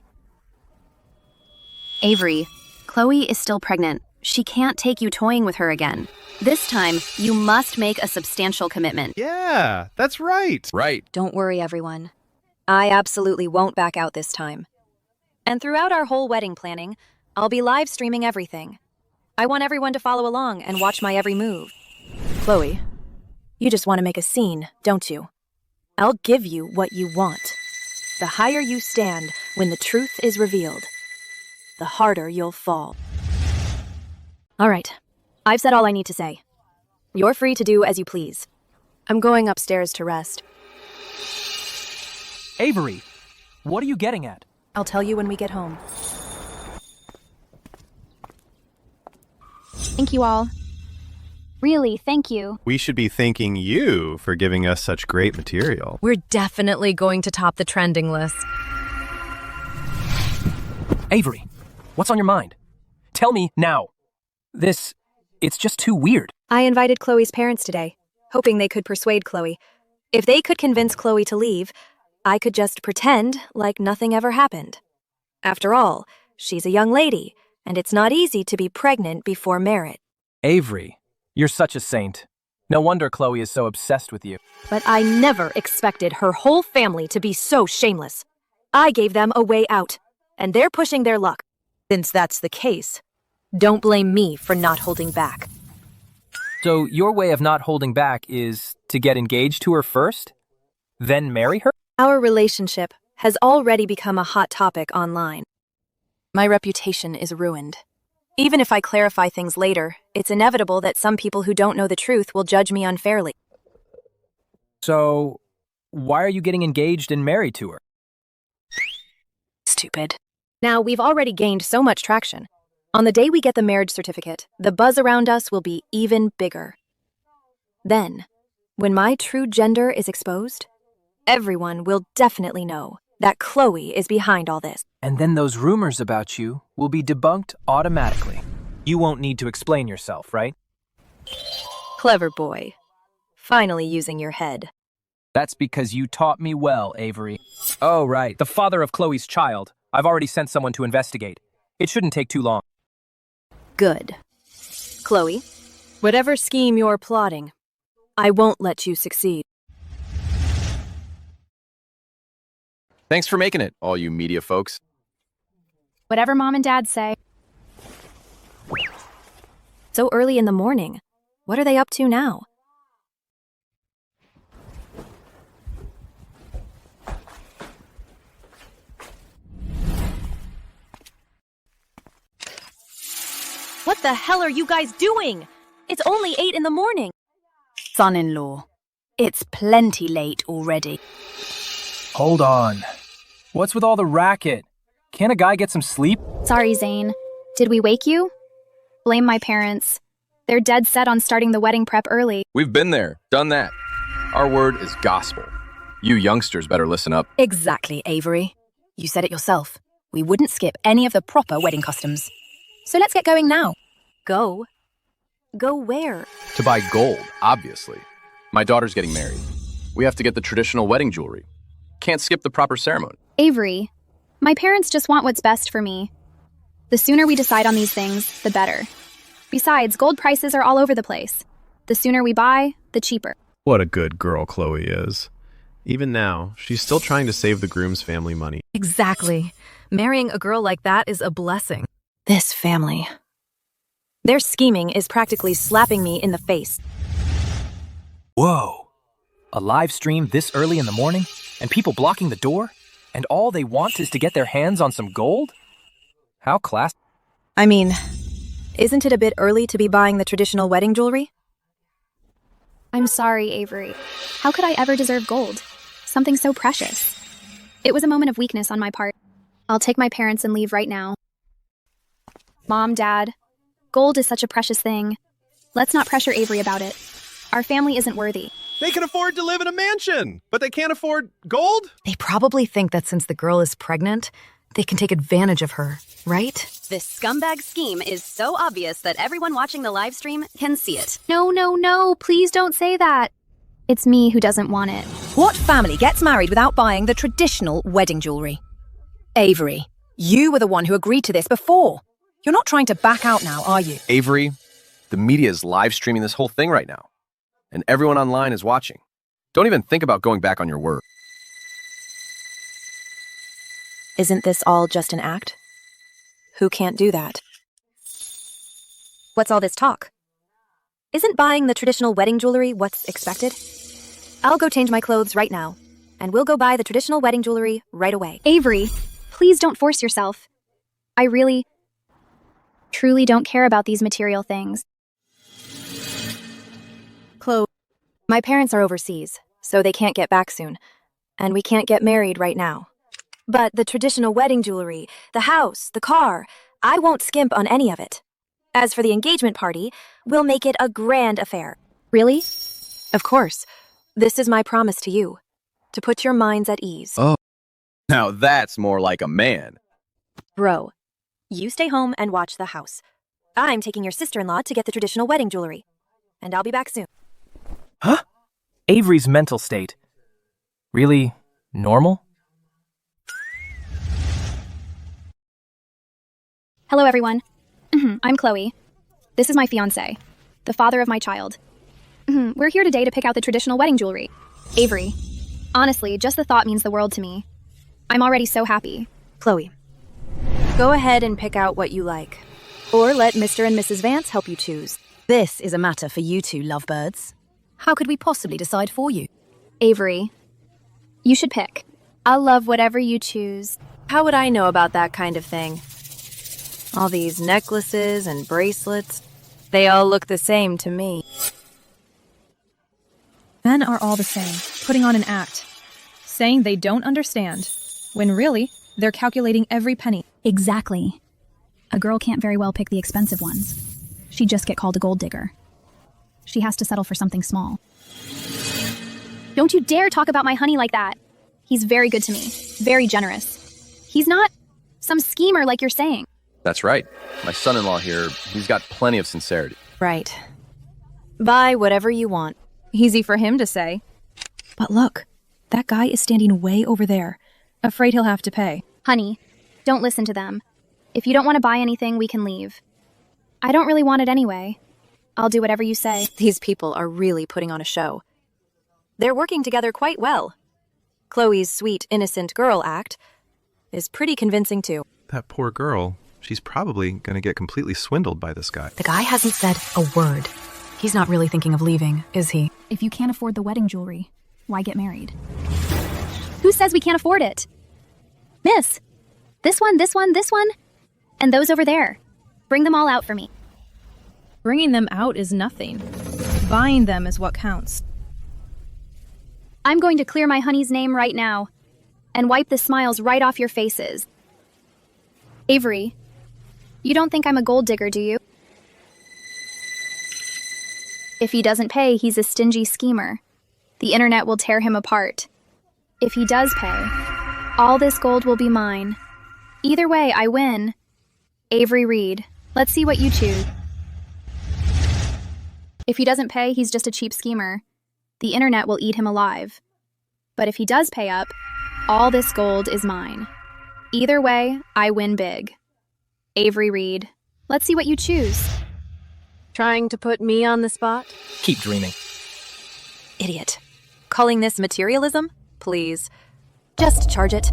Avery, Chloe is still pregnant. She can't take you toying with her again. This time, you must make a substantial commitment. Yeah, that's right. Right. Don't worry, everyone. I absolutely won't back out this time. And throughout our whole wedding planning, I'll be live streaming everything. I want everyone to follow along and watch my every move. Chloe, you just want to make a scene, don't you? I'll give you what you want. The higher you stand when the truth is revealed, the harder you'll fall. All right, I've said all I need to say. You're free to do as you please. I'm going upstairs to rest. Avery, what are you getting at? I'll tell you when we get home. Thank you all. Really, thank you. We should be thanking you for giving us such great material. We're definitely going to top the trending list. Avery, what's on your mind? Tell me now. It's just too weird. I invited Chloe's parents today, hoping they could persuade Chloe. If they could convince Chloe to leave, I could just pretend like nothing ever happened. After all, she's a young lady, and it's not easy to be pregnant before marriage. Avery, you're such a saint. No wonder Chloe is so obsessed with you. But I never expected her whole family to be so shameless. I gave them a way out, and they're pushing their luck. Since that's the case, don't blame me for not holding back. So your way of not holding back is to get engaged to her first? Then marry her? Our relationship has already become a hot topic online. My reputation is ruined. Even if I clarify things later, it's inevitable that some people who don't know the truth will judge me unfairly. So, why are you getting engaged and married to her? Stupid. Now, we've already gained so much traction. On the day we get the marriage certificate, the buzz around us will be even bigger. Then, when my true gender is exposed, everyone will definitely know that Chloe is behind all this. And then those rumors about you will be debunked automatically. You won't need to explain yourself, right? Clever boy. Finally using your head. That's because you taught me well, Avery. Oh, right. The father of Chloe's child. I've already sent someone to investigate. It shouldn't take too long. Good. Chloe, whatever scheme you're plotting, I won't let you succeed. Thanks for making it, all you media folks. Whatever Mom and Dad say. So early in the morning. What are they up to now? What the hell are you guys doing? It's only 8 in the morning. Son-in-law, it's plenty late already. Hold on. What's with all the racket? Can't a guy get some sleep? Sorry, Zane. Did we wake you? Blame my parents. They're dead set on starting the wedding prep early. We've been there, done that. Our word is gospel. You youngsters better listen up. Exactly, Avery. You said it yourself. We wouldn't skip any of the proper wedding customs. So let's get going now. Go? Go where? To buy gold, obviously. My daughter's getting married. We have to get the traditional wedding jewelry. Can't skip the proper ceremony. Avery, my parents just want what's best for me. The sooner we decide on these things, the better. Besides, gold prices are all over the place. The sooner we buy, the cheaper. What a good girl Chloe is. Even now, she's still trying to save the groom's family money. Exactly. Marrying a girl like that is a blessing. This family. Their scheming is practically slapping me in the face. Whoa. A live stream this early in the morning? And people blocking the door? And all they want is to get their hands on some gold? How classy. I mean, isn't it a bit early to be buying the traditional wedding jewelry? I'm sorry, Avery. How could I ever deserve gold? Something so precious. It was a moment of weakness on my part. I'll take my parents and leave right now. Mom, Dad, gold is such a precious thing. Let's not pressure Avery about it. Our family isn't worthy. They can afford to live in a mansion, but they can't afford gold? They probably think that since the girl is pregnant, they can take advantage of her, right? This scumbag scheme is so obvious that everyone watching the live stream can see it. No, please don't say that. It's me who doesn't want it. What family gets married without buying the traditional wedding jewelry? Avery, you were the one who agreed to this before. You're not trying to back out now, are you? Avery, the media is live streaming this whole thing right now. And everyone online is watching. Don't even think about going back on your word. Isn't this all just an act? Who can't do that? What's all this talk? Isn't buying the traditional wedding jewelry what's expected? I'll go change my clothes right now, and we'll go buy the traditional wedding jewelry right away. Avery, please don't force yourself. I really, truly don't care about these material things. Chloe, my parents are overseas, so they can't get back soon, and we can't get married right now. But the traditional wedding jewelry, the house, the car, I won't skimp on any of it. As for the engagement party, we'll make it a grand affair. Really? Of course. This is my promise to you, to put your minds at ease. Oh, now that's more like a man. Bro, you stay home and watch the house. I'm taking your sister-in-law to get the traditional wedding jewelry, and I'll be back soon. Huh? Avery's mental state. Really normal? Hello, everyone. I'm Chloe. This is my fiancé, the father of my child. We're here today to pick out the traditional wedding jewelry. Avery. Honestly, just the thought means the world to me. I'm already so happy. Chloe, go ahead and pick out what you like. Or let Mr. and Mrs. Vance help you choose. This is a matter for you two lovebirds. How could we possibly decide for you? Avery, you should pick. I'll love whatever you choose. How would I know about that kind of thing? All these necklaces and bracelets, they all look the same to me. Men are all the same, putting on an act, saying they don't understand, when really, they're calculating every penny. Exactly. A girl can't very well pick the expensive ones. She'd just get called a gold digger. She has to settle for something small. Don't you dare talk about my honey like that. He's very good to me, very generous. He's not some schemer like you're saying. That's right. My son-in-law here, he's got plenty of sincerity. Right. Buy whatever you want. Easy for him to say. But look, that guy is standing way over there, afraid he'll have to pay. Honey, don't listen to them. If you don't want to buy anything, we can leave. I don't really want it anyway. I'll do whatever you say. These people are really putting on a show. They're working together quite well. Chloe's sweet, innocent girl act is pretty convincing too. That poor girl. She's probably going to get completely swindled by this guy. The guy hasn't said a word. He's not really thinking of leaving, is he? If you can't afford the wedding jewelry, why get married? Who says we can't afford it? Miss, this one, and those over there. Bring them all out for me. Bringing them out is nothing. Buying them is what counts. I'm going to clear my honey's name right now and wipe the smiles right off your faces. Avery, you don't think I'm a gold digger, do you? If he doesn't pay, he's a stingy schemer. The internet will tear him apart. If he does pay, all this gold will be mine. Either way, I win. Avery Reed, let's see what you choose. If he doesn't pay, he's just a cheap schemer. The internet will eat him alive. But if he does pay up, all this gold is mine. Either way, I win big. Avery Reed, let's see what you choose. Trying to put me on the spot? Keep dreaming. Idiot. Calling this materialism? Please. Just charge it.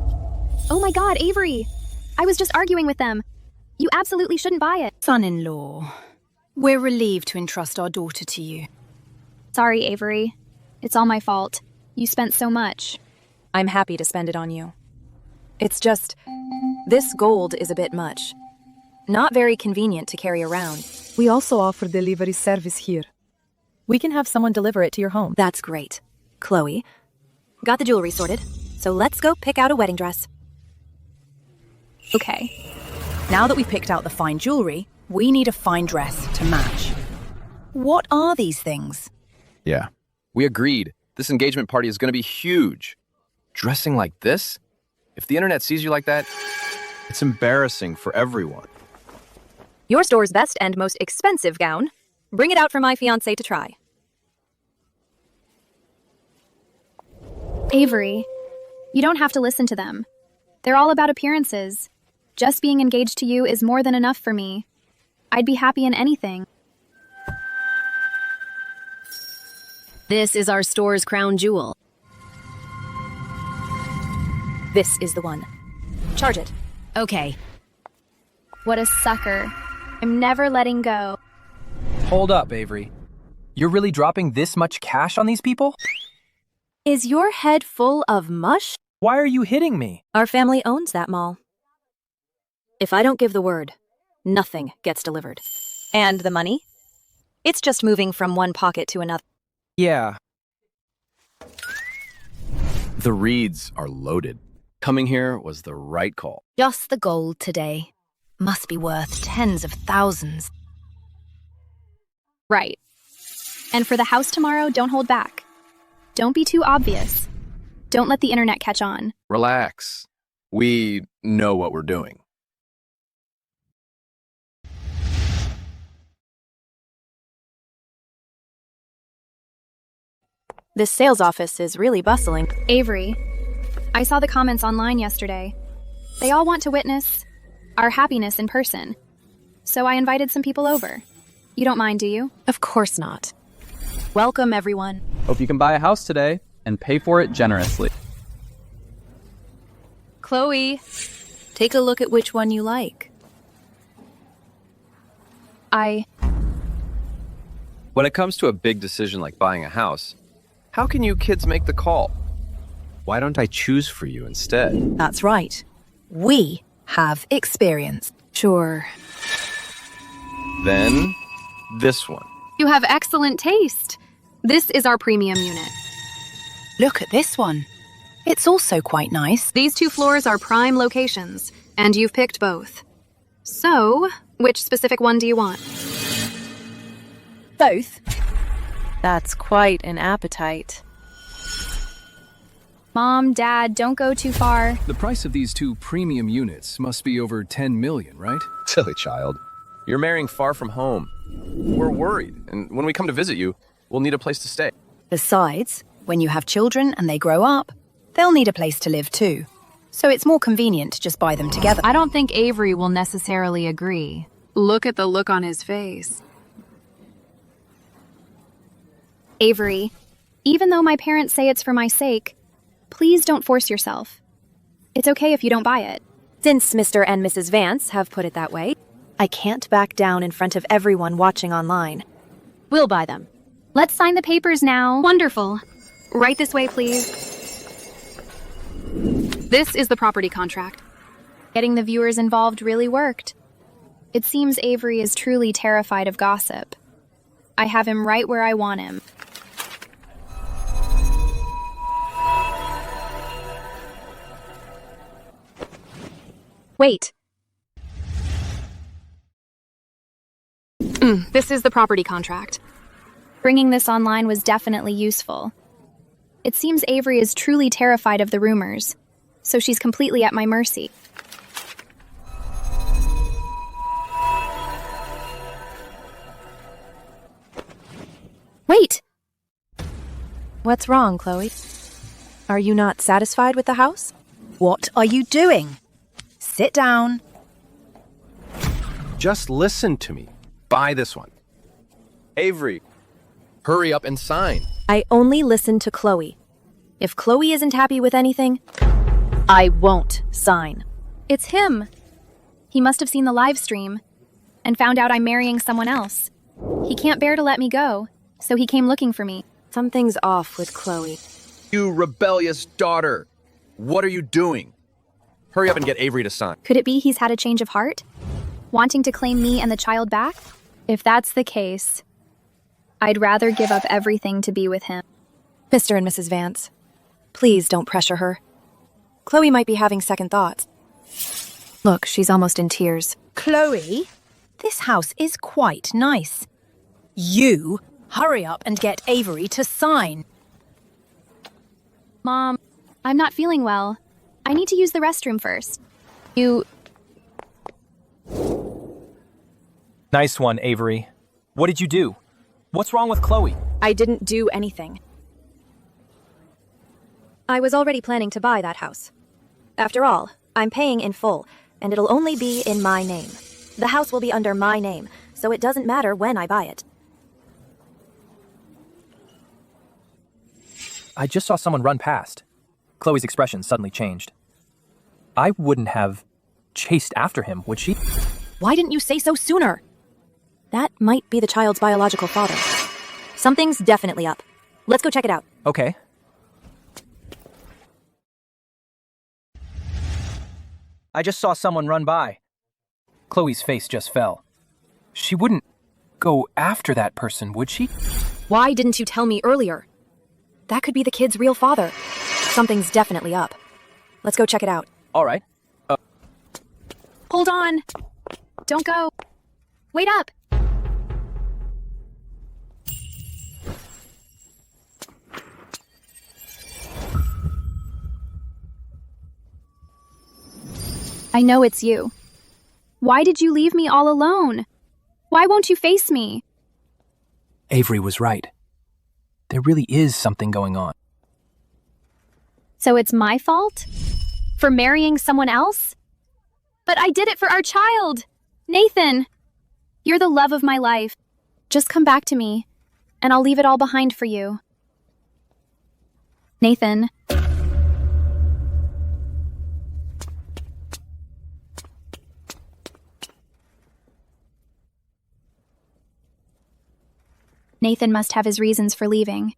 Oh my God, Avery! I was just arguing with them. You absolutely shouldn't buy it. Son-in-law, we're relieved to entrust our daughter to you. Sorry, Avery. It's all my fault. You spent so much. I'm happy to spend it on you. It's just, this gold is a bit much. Not very convenient to carry around. We also offer delivery service here. We can have someone deliver it to your home. That's great. Chloe, got the jewelry sorted, so let's go pick out a wedding dress. Okay. Now that we've picked out the fine jewelry, we need a fine dress to match. What are these things? Yeah, we agreed. This engagement party is going to be huge. Dressing like this? If the internet sees you like that, it's embarrassing for everyone. Your store's best and most expensive gown. Bring it out for my fiancé to try. Avery, you don't have to listen to them. They're all about appearances. Just being engaged to you is more than enough for me. I'd be happy in anything. This is our store's crown jewel. This is the one. Charge it. Okay. What a sucker. I'm never letting go. Hold up, Avery. You're really dropping this much cash on these people? Is your head full of mush? Why are you hitting me? Our family owns that mall. If I don't give the word, nothing gets delivered. And the money? It's just moving from one pocket to another. Yeah. The Reeds are loaded. Coming here was the right call. Just the gold today. Must be worth tens of thousands. Right. And for the house tomorrow, don't hold back. Don't be too obvious. Don't let the internet catch on. Relax. We know what we're doing. This sales office is really bustling. Avery, I saw the comments online yesterday. They all want to witness our happiness in person. so I invited some people over. You don't mind, do you? Of course not. Welcome, everyone. Hope you can buy a house today and pay for it generously. Chloe, take a look at which one you like. When it comes to a big decision like buying a house, how can you kids make the call? Why don't I choose for you instead? That's right. We have experience. Sure. Then, this one. You have excellent taste. This is our premium unit. Look at this one. It's also quite nice. These 2 floors are prime locations, and you've picked both. So, which specific one do you want? Both. That's quite an appetite. Mom, Dad, don't go too far. The price of these 2 premium units must be over 10 million, right? Silly child. You're marrying far from home. We're worried, and when we come to visit you, we'll need a place to stay. Besides, when you have children and they grow up, they'll need a place to live too. So it's more convenient to just buy them together. I don't think Avery will necessarily agree. Look at the look on his face. Avery, even though my parents say it's for my sake, please don't force yourself. It's okay if you don't buy it. Since Mr. and Mrs. Vance have put it that way, I can't back down in front of everyone watching online. We'll buy them. Let's sign the papers now. Wonderful. Right this way, please. This is the property contract. Getting the viewers involved really worked. It seems Avery is truly terrified of gossip. I have him right where I want him. Wait. This is the property contract. Bringing this online was definitely useful. It seems Avery is truly terrified of the rumors, so she's completely at my mercy. Wait! What's wrong, Chloe? Are you not satisfied with the house? What are you doing? Sit down. Just listen to me. Buy this one. Avery, hurry up and sign. I only listen to Chloe. If Chloe isn't happy with anything, I won't sign. It's him. He must have seen the live stream and found out I'm marrying someone else. He can't bear to let me go, so he came looking for me. Something's off with Chloe. You rebellious daughter. What are you doing? Hurry up and get Avery to sign. Could it be he's had a change of heart? Wanting to claim me and the child back? If that's the case, I'd rather give up everything to be with him. Mr. and Mrs. Vance, please don't pressure her. Chloe might be having second thoughts. Look, she's almost in tears. Chloe, this house is quite nice. You hurry up and get Avery to sign. Mom, I'm not feeling well. I need to use the restroom first. Nice one, Avery. What did you do? What's wrong with Chloe? I didn't do anything. I was already planning to buy that house. After all, I'm paying in full, and it'll only be in my name. The house will be under my name, so it doesn't matter when I buy it. I just saw someone run past. Chloe's expression suddenly changed. I wouldn't have chased after him, would she? Why didn't you say so sooner? That might be the child's biological father. Something's definitely up. Let's go check it out. Okay. I just saw someone run by. Chloe's face just fell. She wouldn't go after that person, would she? Why didn't you tell me earlier? That could be the kid's real father. Something's definitely up. Let's go check it out. All right. Hold on. Don't go. Wait up. I know it's you. Why did you leave me all alone? Why won't you face me? Avery was right. There really is something going on. So it's my fault? For marrying someone else? But I did it for our child! Nathan! You're the love of my life. Just come back to me, and I'll leave it all behind for you. Nathan. Nathan must have his reasons for leaving.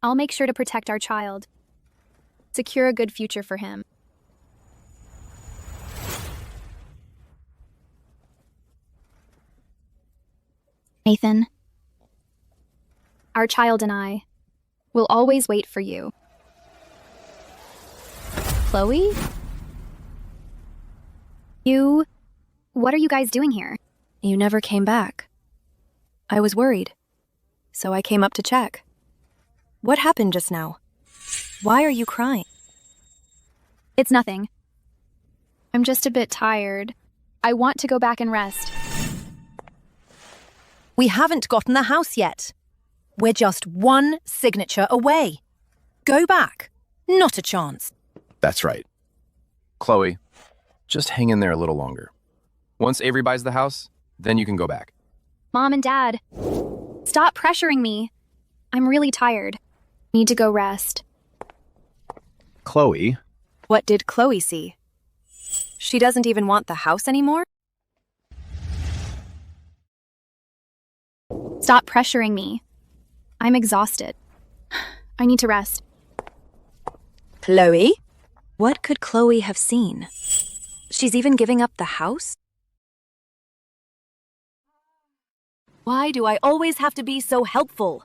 I'll make sure to protect our child. Secure a good future for him. Nathan, our child and I will always wait for you. Chloe? What are you guys doing here? You never came back. I was worried, so I came up to check. What happened just now? Why are you crying? It's nothing. I'm just a bit tired. I want to go back and rest. We haven't gotten the house yet. We're just one signature away. Go back. Not a chance. That's right. Chloe, just hang in there a little longer. Once Avery buys the house, then you can go back. Mom and Dad, stop pressuring me. I'm really tired. Need to go rest. Chloe? What did Chloe see? She doesn't even want the house anymore? Stop pressuring me. I'm exhausted. I need to rest. Chloe? What could Chloe have seen? She's even giving up the house? Why do I always have to be so helpful?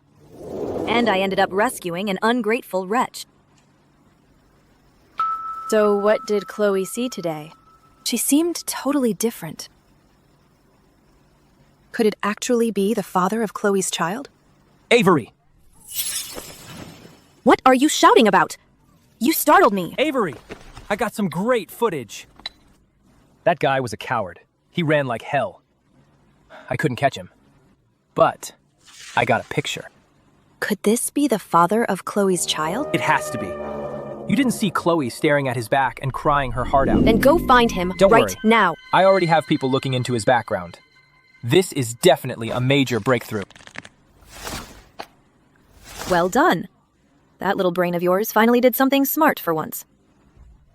And I ended up rescuing an ungrateful wretch. So what did Chloe see today? She seemed totally different. Could it actually be the father of Chloe's child? Avery! What are you shouting about? You startled me. Avery! I got some great footage. That guy was a coward. He ran like hell. I couldn't catch him. But I got a picture. Could this be the father of Chloe's child? It has to be. You didn't see Chloe staring at his back and crying her heart out. Then go find him right now. I already have people looking into his background. This is definitely a major breakthrough. Well done. That little brain of yours finally did something smart for once.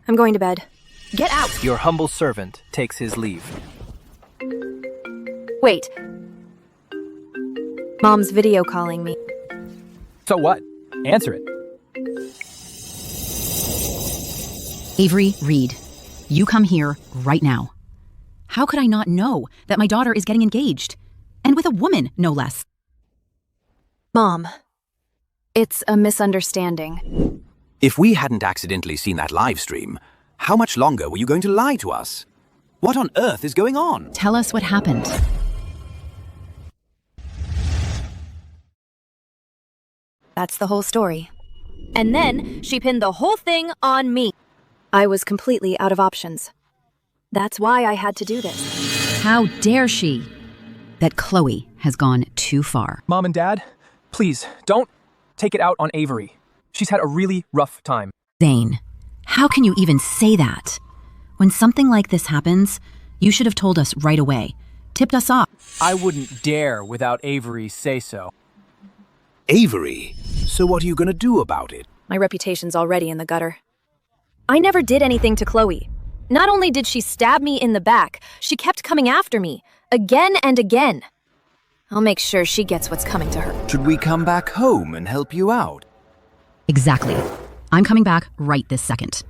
I'm going to bed. Get out! Your humble servant takes his leave. Wait. Mom's video calling me. So what? Answer it. Avery Reed, you come here right now. How could I not know that my daughter is getting engaged? And with a woman, no less. Mom, it's a misunderstanding. If we hadn't accidentally seen that live stream, how much longer were you going to lie to us? What on earth is going on? Tell us what happened. That's the whole story. And then she pinned the whole thing on me. I was completely out of options. That's why I had to do this. How dare she? That Chloe has gone too far. Mom and Dad, please, don't take it out on Avery. She's had a really rough time. Zane, how can you even say that? When something like this happens, you should have told us right away. Tipped us off. I wouldn't dare without Avery's say-so. Avery? So what are you going to do about it? My reputation's already in the gutter. I never did anything to Chloe. Not only did she stab me in the back, she kept coming after me, again and again. I'll make sure she gets what's coming to her. Should we come back home and help you out? Exactly. I'm coming back right this second.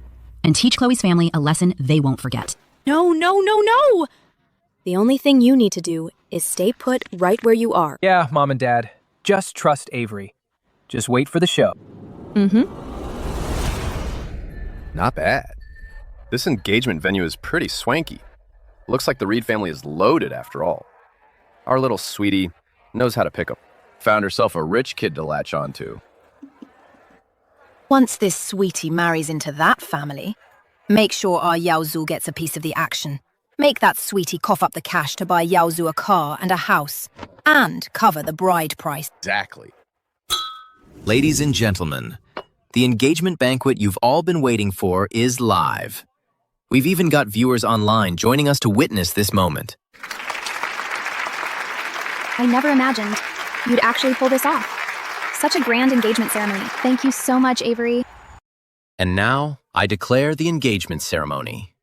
And teach Chloe's family a lesson they won't forget. No, no, no, no! The only thing you need to do is stay put right where you are. Yeah, Mom and Dad. Just trust Avery. Just wait for the show. Mm-hmm. Not bad. This engagement venue is pretty swanky. Looks like the Reed family is loaded after all. Our little sweetie knows how to pick up. Found herself a rich kid to latch onto. Once this sweetie marries into that family, make sure our Yaozu gets a piece of the action. Make that sweetie cough up the cash to buy Yaozu a car and a house, and cover the bride price. Exactly. Ladies and gentlemen, the engagement banquet you've all been waiting for is live. We've even got viewers online joining us to witness this moment. I never imagined you'd actually pull this off. Such a grand engagement ceremony. Thank you so much, Avery. And now, I declare the engagement ceremony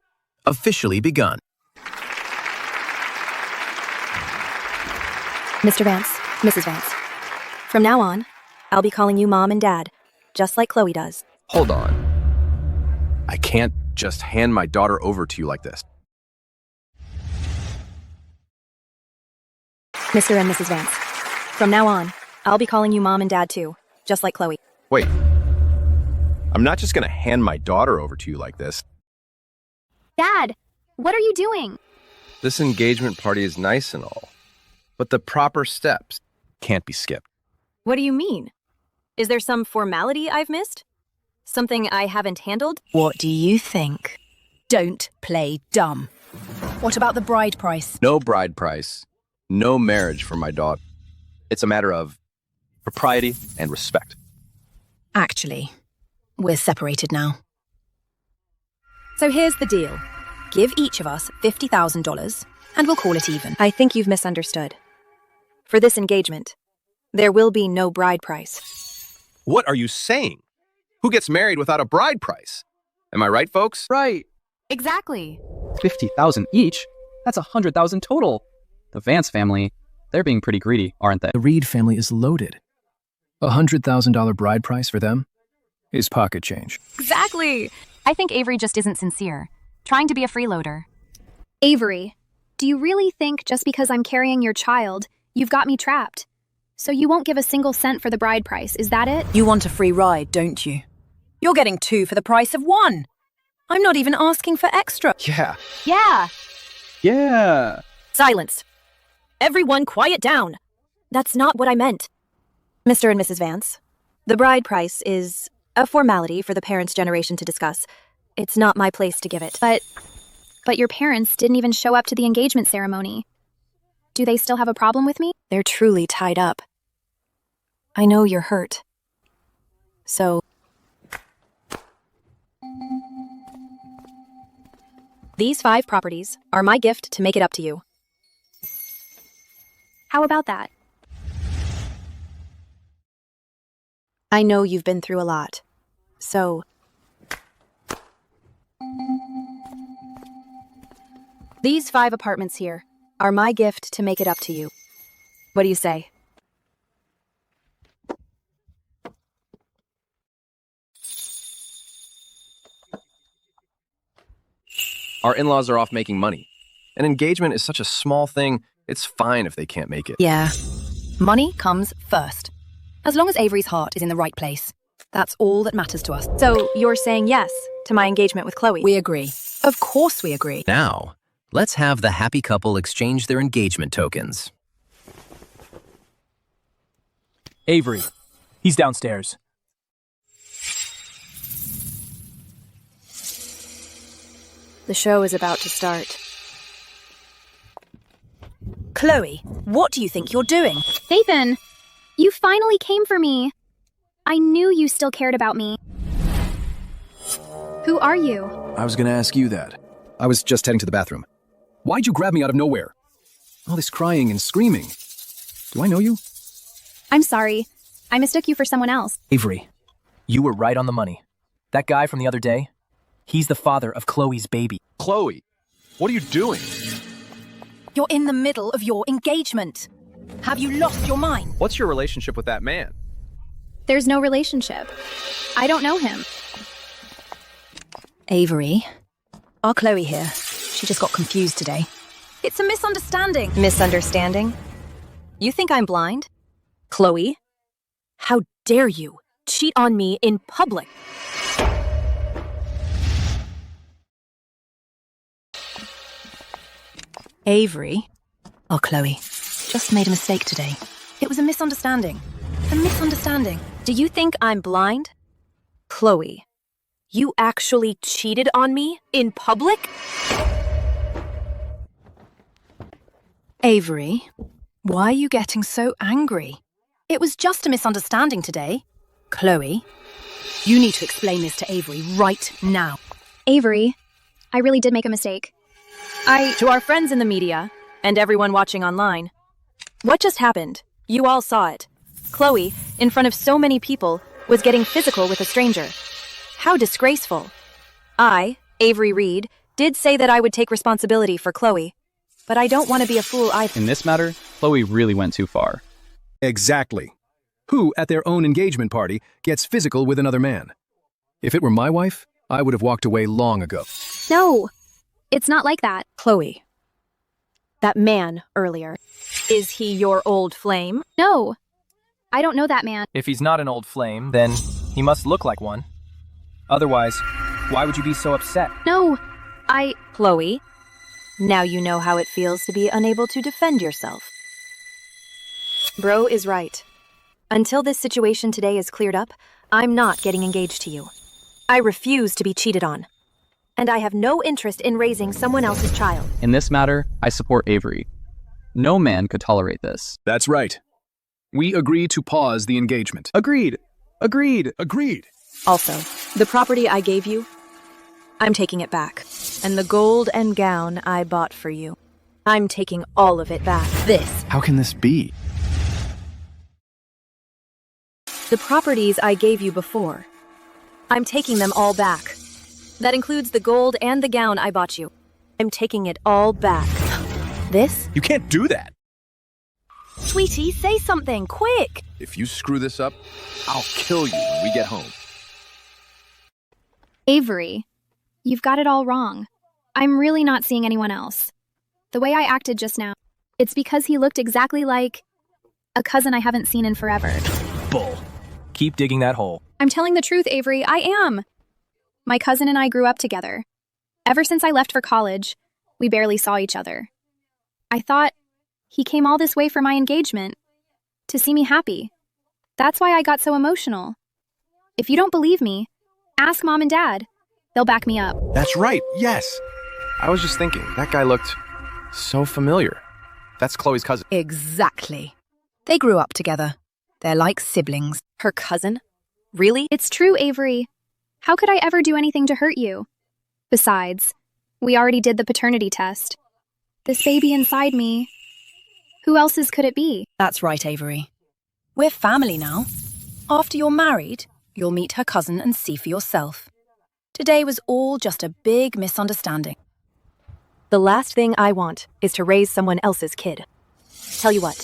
officially begun. Mr. Vance, Mrs. Vance. From now on, I'll be calling you Mom and Dad, just like Chloe does. Hold on. I can't just hand my daughter over to you like this. Mr. and Mrs. Vance. From now on, I'll be calling you Mom and Dad too, just like Chloe. Wait. I'm not just gonna hand my daughter over to you like this. Dad, what are you doing? This engagement party is nice and all, but the proper steps can't be skipped. What do you mean? Is there some formality I've missed? Something I haven't handled? What do you think? Don't play dumb. What about the bride price? No bride price, no marriage for my daughter. It's a matter of propriety and respect. Actually, we're separated now. So here's the deal. Give each of us $50,000 and we'll call it even. I think you've misunderstood. For this engagement, there will be no bride price. What are you saying? Who gets married without a bride price? Am I right, folks? Right. Exactly. 50,000 each? That's 100,000 total. The Vance family, they're being pretty greedy, aren't they? The Reed family is loaded. $100,000 bride price for them is pocket change. Exactly. I think Avery just isn't sincere, trying to be a freeloader. Avery, do you really think just because I'm carrying your child, you've got me trapped? So you won't give a single cent for the bride price, is that it? You want a free ride, don't you? You're getting 2 for the price of 1. I'm not even asking for extra. Yeah. Yeah. Yeah. Silence. Everyone quiet down. That's not what I meant. Mr. and Mrs. Vance, the bride price is a formality for the parents' generation to discuss. It's not my place to give it. But your parents didn't even show up to the engagement ceremony. Do they still have a problem with me? They're truly tied up. I know you're hurt. So... These 5 properties are my gift to make it up to you. How about that? I know you've been through a lot. So... These 5 apartments here are my gift to make it up to you. What do you say? Our in-laws are off making money. An engagement is such a small thing, it's fine if they can't make it. Yeah. Money comes first. As long as Avery's heart is in the right place. That's all that matters to us. So you're saying yes to my engagement with Chloe? We agree. Of course we agree. Now, let's have the happy couple exchange their engagement tokens. Avery, he's downstairs. The show is about to start. Chloe, what do you think you're doing? Nathan, you finally came for me. I knew you still cared about me. Who are you? I was gonna ask you that. I was just heading to the bathroom. Why'd you grab me out of nowhere? All this crying and screaming. Do I know you? I'm sorry. I mistook you for someone else. Avery, you were right on the money. That guy from the other day, he's the father of Chloe's baby. Chloe, what are you doing? You're in the middle of your engagement. Have you lost your mind? What's your relationship with that man? There's no relationship. I don't know him. Avery, our Chloe here. She just got confused today. It's a misunderstanding. Misunderstanding? You think I'm blind? Chloe? How dare you cheat on me in public? Avery, our Chloe, just made a mistake today. It was a misunderstanding. A misunderstanding. Do you think I'm blind? Chloe, you actually cheated on me in public? Avery, why are you getting so angry? It was just a misunderstanding today. Chloe, you need to explain this to Avery right now. Avery, I really did make a mistake. To our friends in the media, and everyone watching online, what just happened? You all saw it. Chloe, in front of so many people, was getting physical with a stranger. How disgraceful. I, Avery Reed, did say that I would take responsibility for Chloe, but I don't want to be a fool either. In this matter, Chloe really went too far. Exactly. Who, at their own engagement party, gets physical with another man? If it were my wife, I would have walked away long ago. No, it's not like that. Chloe. That man earlier. Is he your old flame? No, I don't know that man. If he's not an old flame, then he must look like one. Otherwise, why would you be so upset? No, Chloe, now you know how it feels to be unable to defend yourself. Bro is right. Until this situation today is cleared up, I'm not getting engaged to you. I refuse to be cheated on. And I have no interest in raising someone else's child. In this matter, I support Avery. No man could tolerate this. That's right. We agree to pause the engagement. Agreed. Also, the property I gave you, I'm taking it back. And the gold and gown I bought for you, I'm taking all of it back. How can this be? The properties I gave you before, I'm taking them all back. That includes the gold and the gown I bought you. I'm taking it all back. This? You can't do that. Sweetie, say something, quick! If you screw this up, I'll kill you when we get home. Avery, you've got it all wrong. I'm really not seeing anyone else. The way I acted just now, it's because he looked exactly like a cousin I haven't seen in forever. Bull. Keep digging that hole. I'm telling the truth, Avery, I am. My cousin and I grew up together. Ever since I left for college, we barely saw each other. I thought he came all this way for my engagement, to see me happy. That's why I got so emotional. If you don't believe me, ask Mom and Dad. They'll back me up. That's right, yes. I was just thinking, that guy looked so familiar. That's Chloe's cousin. Exactly. They grew up together. They're like siblings. Her cousin? Really? It's true, Avery. How could I ever do anything to hurt you? Besides, we already did the paternity test. This baby inside me, who else's could it be? That's right, Avery. We're family now. After you're married, you'll meet her cousin and see for yourself. Today was all just a big misunderstanding. The last thing I want is to raise someone else's kid. Tell you what,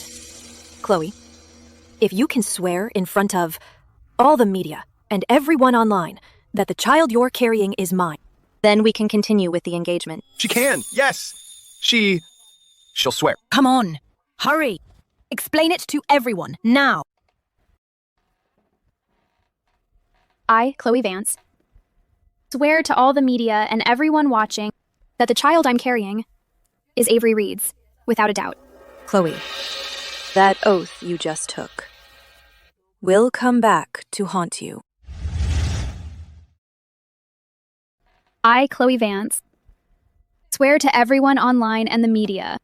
Chloe, if you can swear in front of all the media and everyone online that the child you're carrying is mine, then we can continue with the engagement. She can, yes. She'll swear. Come on, hurry. Explain it to everyone, now. I, Chloe Vance, swear to all the media and everyone watching that the child I'm carrying is Avery Reed's, without a doubt. Chloe, that oath you just took will come back to haunt you. I, Chloe Vance, swear to everyone online and the media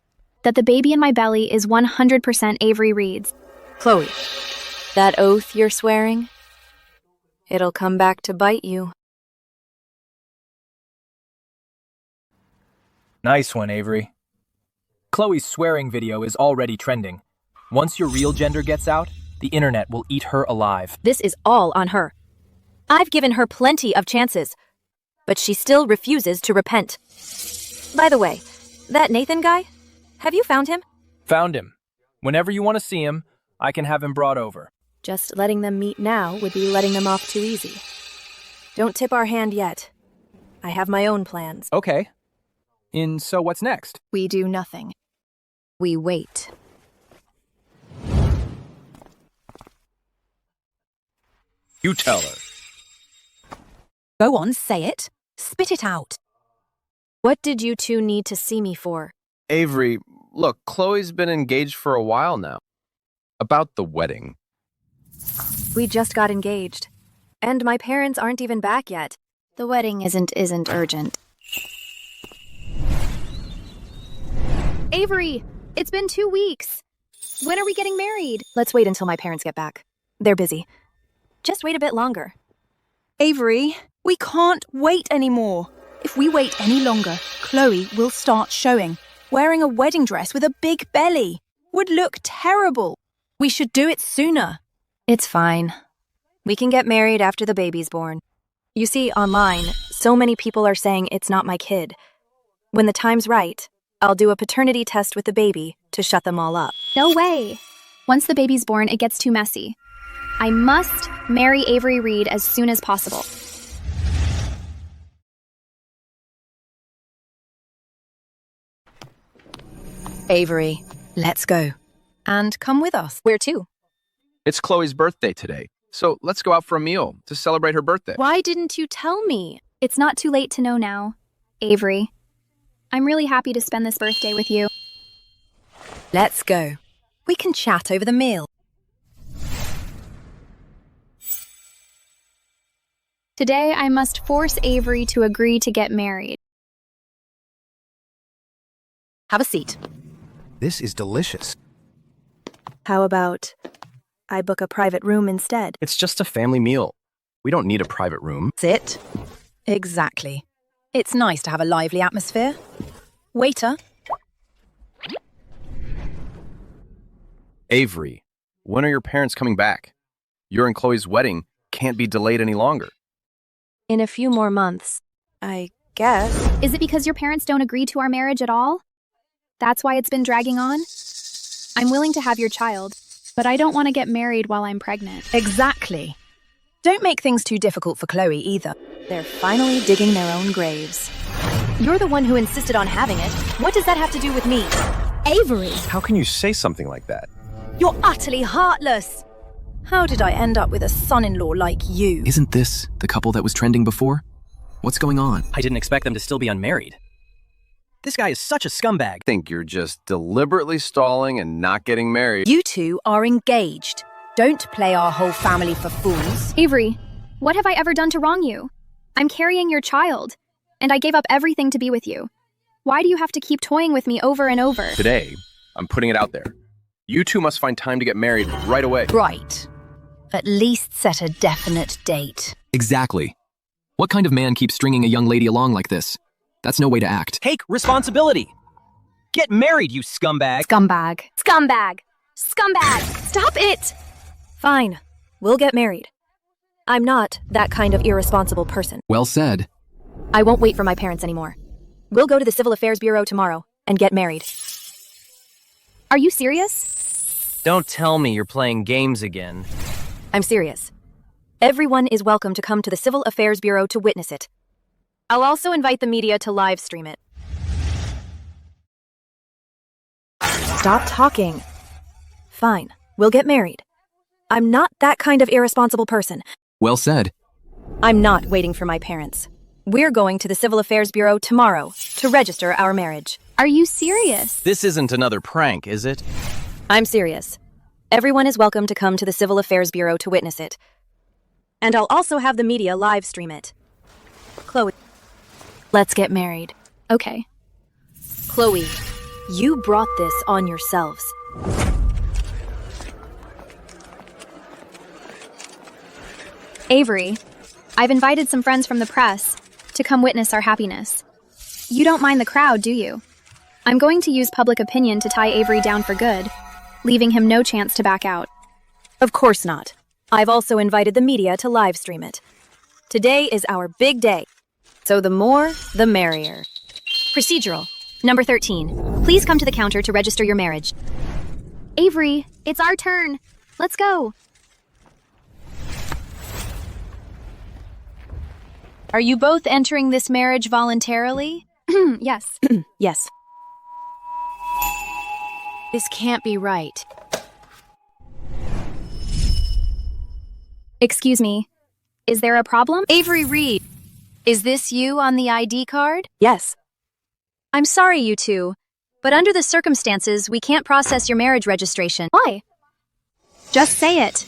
that the baby in my belly is 100% Avery Reed's. Chloe, that oath you're swearing, it'll come back to bite you. Nice one, Avery. Chloe's swearing video is already trending. Once your real gender gets out, the internet will eat her alive. This is all on her. I've given her plenty of chances, but she still refuses to repent. By the way, that Nathan guy, have you found him? Found him. Whenever you want to see him, I can have him brought over. Just letting them meet now would be letting them off too easy. Don't tip our hand yet. I have my own plans. Okay. So what's next? We do nothing. We wait. You tell her. Go on, say it. Spit it out. What did you two need to see me for? Avery, look, Chloe's been engaged for a while now. About the wedding. We just got engaged. And my parents aren't even back yet. The wedding isn't urgent. Avery, it's been 2 weeks. When are we getting married? Let's wait until my parents get back. They're busy. Just wait a bit longer. Avery, we can't wait anymore. If we wait any longer, Chloe will start showing. Wearing a wedding dress with a big belly would look terrible. We should do it sooner. It's fine. We can get married after the baby's born. You see, online, so many people are saying it's not my kid. When the time's right, I'll do a paternity test with the baby to shut them all up. No way. Once the baby's born, it gets too messy. I must marry Avery Reed as soon as possible. Avery, let's go. And come with us. Where to? It's Chloe's birthday today, so let's go out for a meal to celebrate her birthday. Why didn't you tell me? It's not too late to know now. Avery, I'm really happy to spend this birthday with you. Let's go. We can chat over the meal. Today, I must force Avery to agree to get married. Have a seat. This is delicious. How about I book a private room instead? It's just a family meal. We don't need a private room. Sit. Exactly. It's nice to have a lively atmosphere. Waiter. Avery, when are your parents coming back? Your and Chloe's wedding can't be delayed any longer. In a few more months, I guess. Is it because your parents don't agree to our marriage at all? That's why it's been dragging on? I'm willing to have your child, but I don't want to get married while I'm pregnant. Exactly. Don't make things too difficult for Chloe either. They're finally digging their own graves. You're the one who insisted on having it. What does that have to do with me? Avery! How can you say something like that? You're utterly heartless! How did I end up with a son-in-law like you? Isn't this the couple that was trending before? What's going on? I didn't expect them to still be unmarried. This guy is such a scumbag. I think you're just deliberately stalling and not getting married. You two are engaged. Don't play our whole family for fools. Avery, what have I ever done to wrong you? I'm carrying your child, and I gave up everything to be with you. Why do you have to keep toying with me over and over? Today, I'm putting it out there. You two must find time to get married right away. Right. At least set a definite date. Exactly. What kind of man keeps stringing a young lady along like this? That's no way to act. Take responsibility. Get married, you scumbag. Scumbag. Scumbag. Scumbag. Stop it! Fine. We'll get married. I'm not that kind of irresponsible person. Well said. I won't wait for my parents anymore. We'll go to the Civil Affairs Bureau tomorrow and get married. Are you serious? Don't tell me you're playing games again. I'm serious. Everyone is welcome to come to the Civil Affairs Bureau to witness it. I'll also invite the media to live stream it. Stop talking. Fine, we'll get married. I'm not that kind of irresponsible person. Well said. I'm not waiting for my parents. We're going to the Civil Affairs Bureau tomorrow to register our marriage. Are you serious? This isn't another prank, is it? I'm serious. Everyone is welcome to come to the Civil Affairs Bureau to witness it. And I'll also have the media live stream it. Chloe, let's get married. Okay. Chloe, you brought this on yourselves. Avery, I've invited some friends from the press to come witness our happiness. You don't mind the crowd, do you? I'm going to use public opinion to tie Avery down for good, leaving him no chance to back out. Of course not. I've also invited the media to live stream it. Today is our big day, so the more, the merrier. Procedural. Number 13. Please come to the counter to register your marriage. Avery, it's our turn. Let's go. Are you both entering this marriage voluntarily? Yes. Yes. This can't be right. Excuse me. Is there a problem? Avery Reed, is this you on the ID card? Yes. I'm sorry, you two, but under the circumstances, we can't process your marriage registration. Why? Just say it.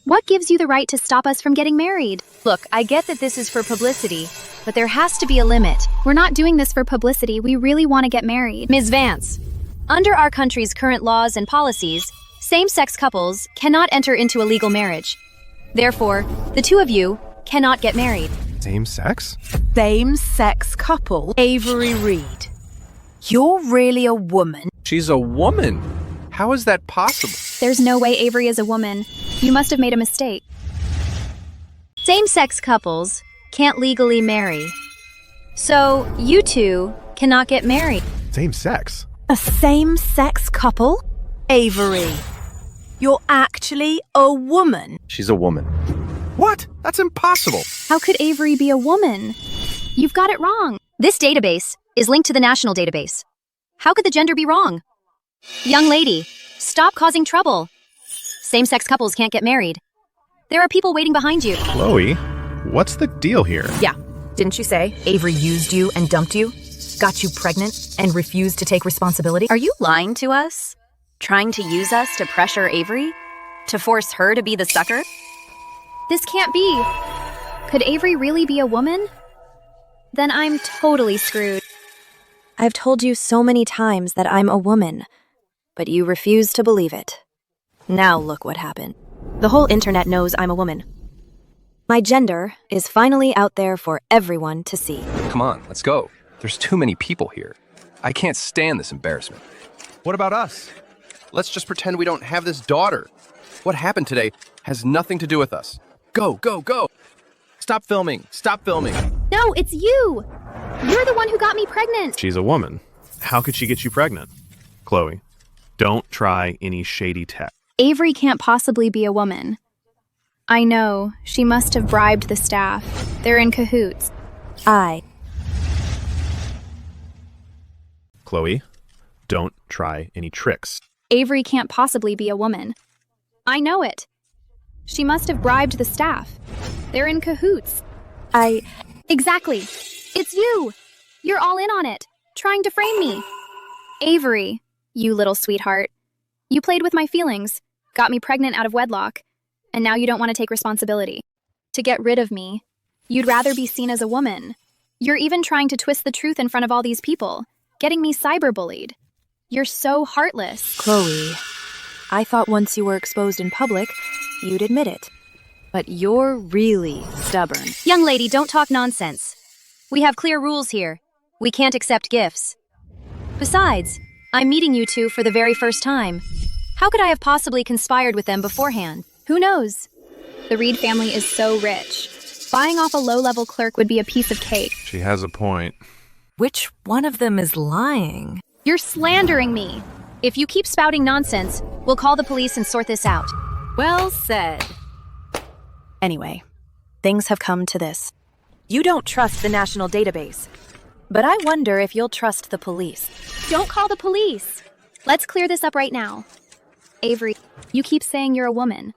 What gives you the right to stop us from getting married? Look, I get that this is for publicity, but there has to be a limit. We're not doing this for publicity. We really want to get married. Ms. Vance, under our country's current laws and policies, same-sex couples cannot enter into a legal marriage. Therefore, the two of you cannot get married. Same sex? Same-sex couple, Avery Reed. You're really a woman? She's a woman. How is that possible? There's no way Avery is a woman. You must have made a mistake. Same-sex couples can't legally marry. So you two cannot get married. Same sex? A same-sex couple? Avery, you're actually a woman. She's a woman. What? That's impossible. How could Avery be a woman? You've got it wrong. This database is linked to the national database. How could the gender be wrong? Young lady, stop causing trouble. Same-sex couples can't get married. There are people waiting behind you. Chloe, what's the deal here? Yeah, didn't you say Avery used you and dumped you? Got you pregnant and refused to take responsibility? Are you lying to us? Trying to use us to pressure Avery? To force her to be the sucker? This can't be. Could Avery really be a woman? Then I'm totally screwed. I've told you so many times that I'm a woman, but you refuse to believe it. Now look what happened. The whole internet knows I'm a woman. My gender is finally out there for everyone to see. Come on, let's go. There's too many people here. I can't stand this embarrassment. What about us? Let's just pretend we don't have this daughter. What happened today has nothing to do with us. Go, go, go! Stop filming! Stop filming! No, it's you! You're the one who got me pregnant! She's a woman. How could she get you pregnant? Chloe, don't try any shady tech. Avery can't possibly be a woman. I know. She must have bribed the staff. They're in cahoots. Chloe, don't try any tricks. Avery can't possibly be a woman. I know it. She must have bribed the staff. They're in cahoots. Exactly. It's you! You're all in on it, trying to frame me. Avery, you little sweetheart. You played with my feelings, got me pregnant out of wedlock, and now you don't want to take responsibility. To get rid of me, you'd rather be seen as a woman. You're even trying to twist the truth in front of all these people, getting me cyberbullied. You're so heartless. Chloe, I thought once you were exposed in public, you'd admit it. But you're really stubborn. Young lady, don't talk nonsense. We have clear rules here. We can't accept gifts. Besides, I'm meeting you two for the very first time. How could I have possibly conspired with them beforehand? Who knows? The Reed family is so rich. Buying off a low-level clerk would be a piece of cake. She has a point. Which one of them is lying? You're slandering me. If you keep spouting nonsense, we'll call the police and sort this out. Well said. Anyway, things have come to this. You don't trust the national database, but I wonder if you'll trust the police. Don't call the police. Let's clear this up right now. Avery, you keep saying you're a woman,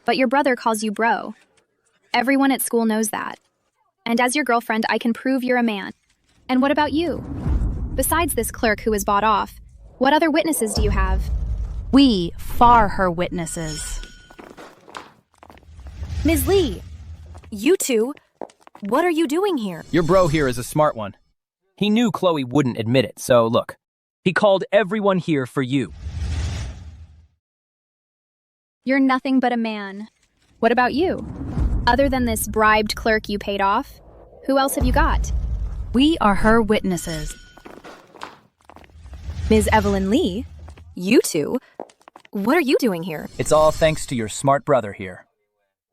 but your brother calls you bro. Everyone at school knows that. And as your girlfriend, I can prove you're a man. And what about you? Besides this clerk who is bought off, what other witnesses do you have? We far her witnesses. Ms. Lee, you two, what are you doing here? Your bro here is a smart one. He knew Chloe wouldn't admit it, so look. He called everyone here for you. You're nothing but a man. What about you? Other than this bribed clerk you paid off, who else have you got? We are her witnesses. Ms. Evelyn Lee, you two, what are you doing here? It's all thanks to your smart brother here.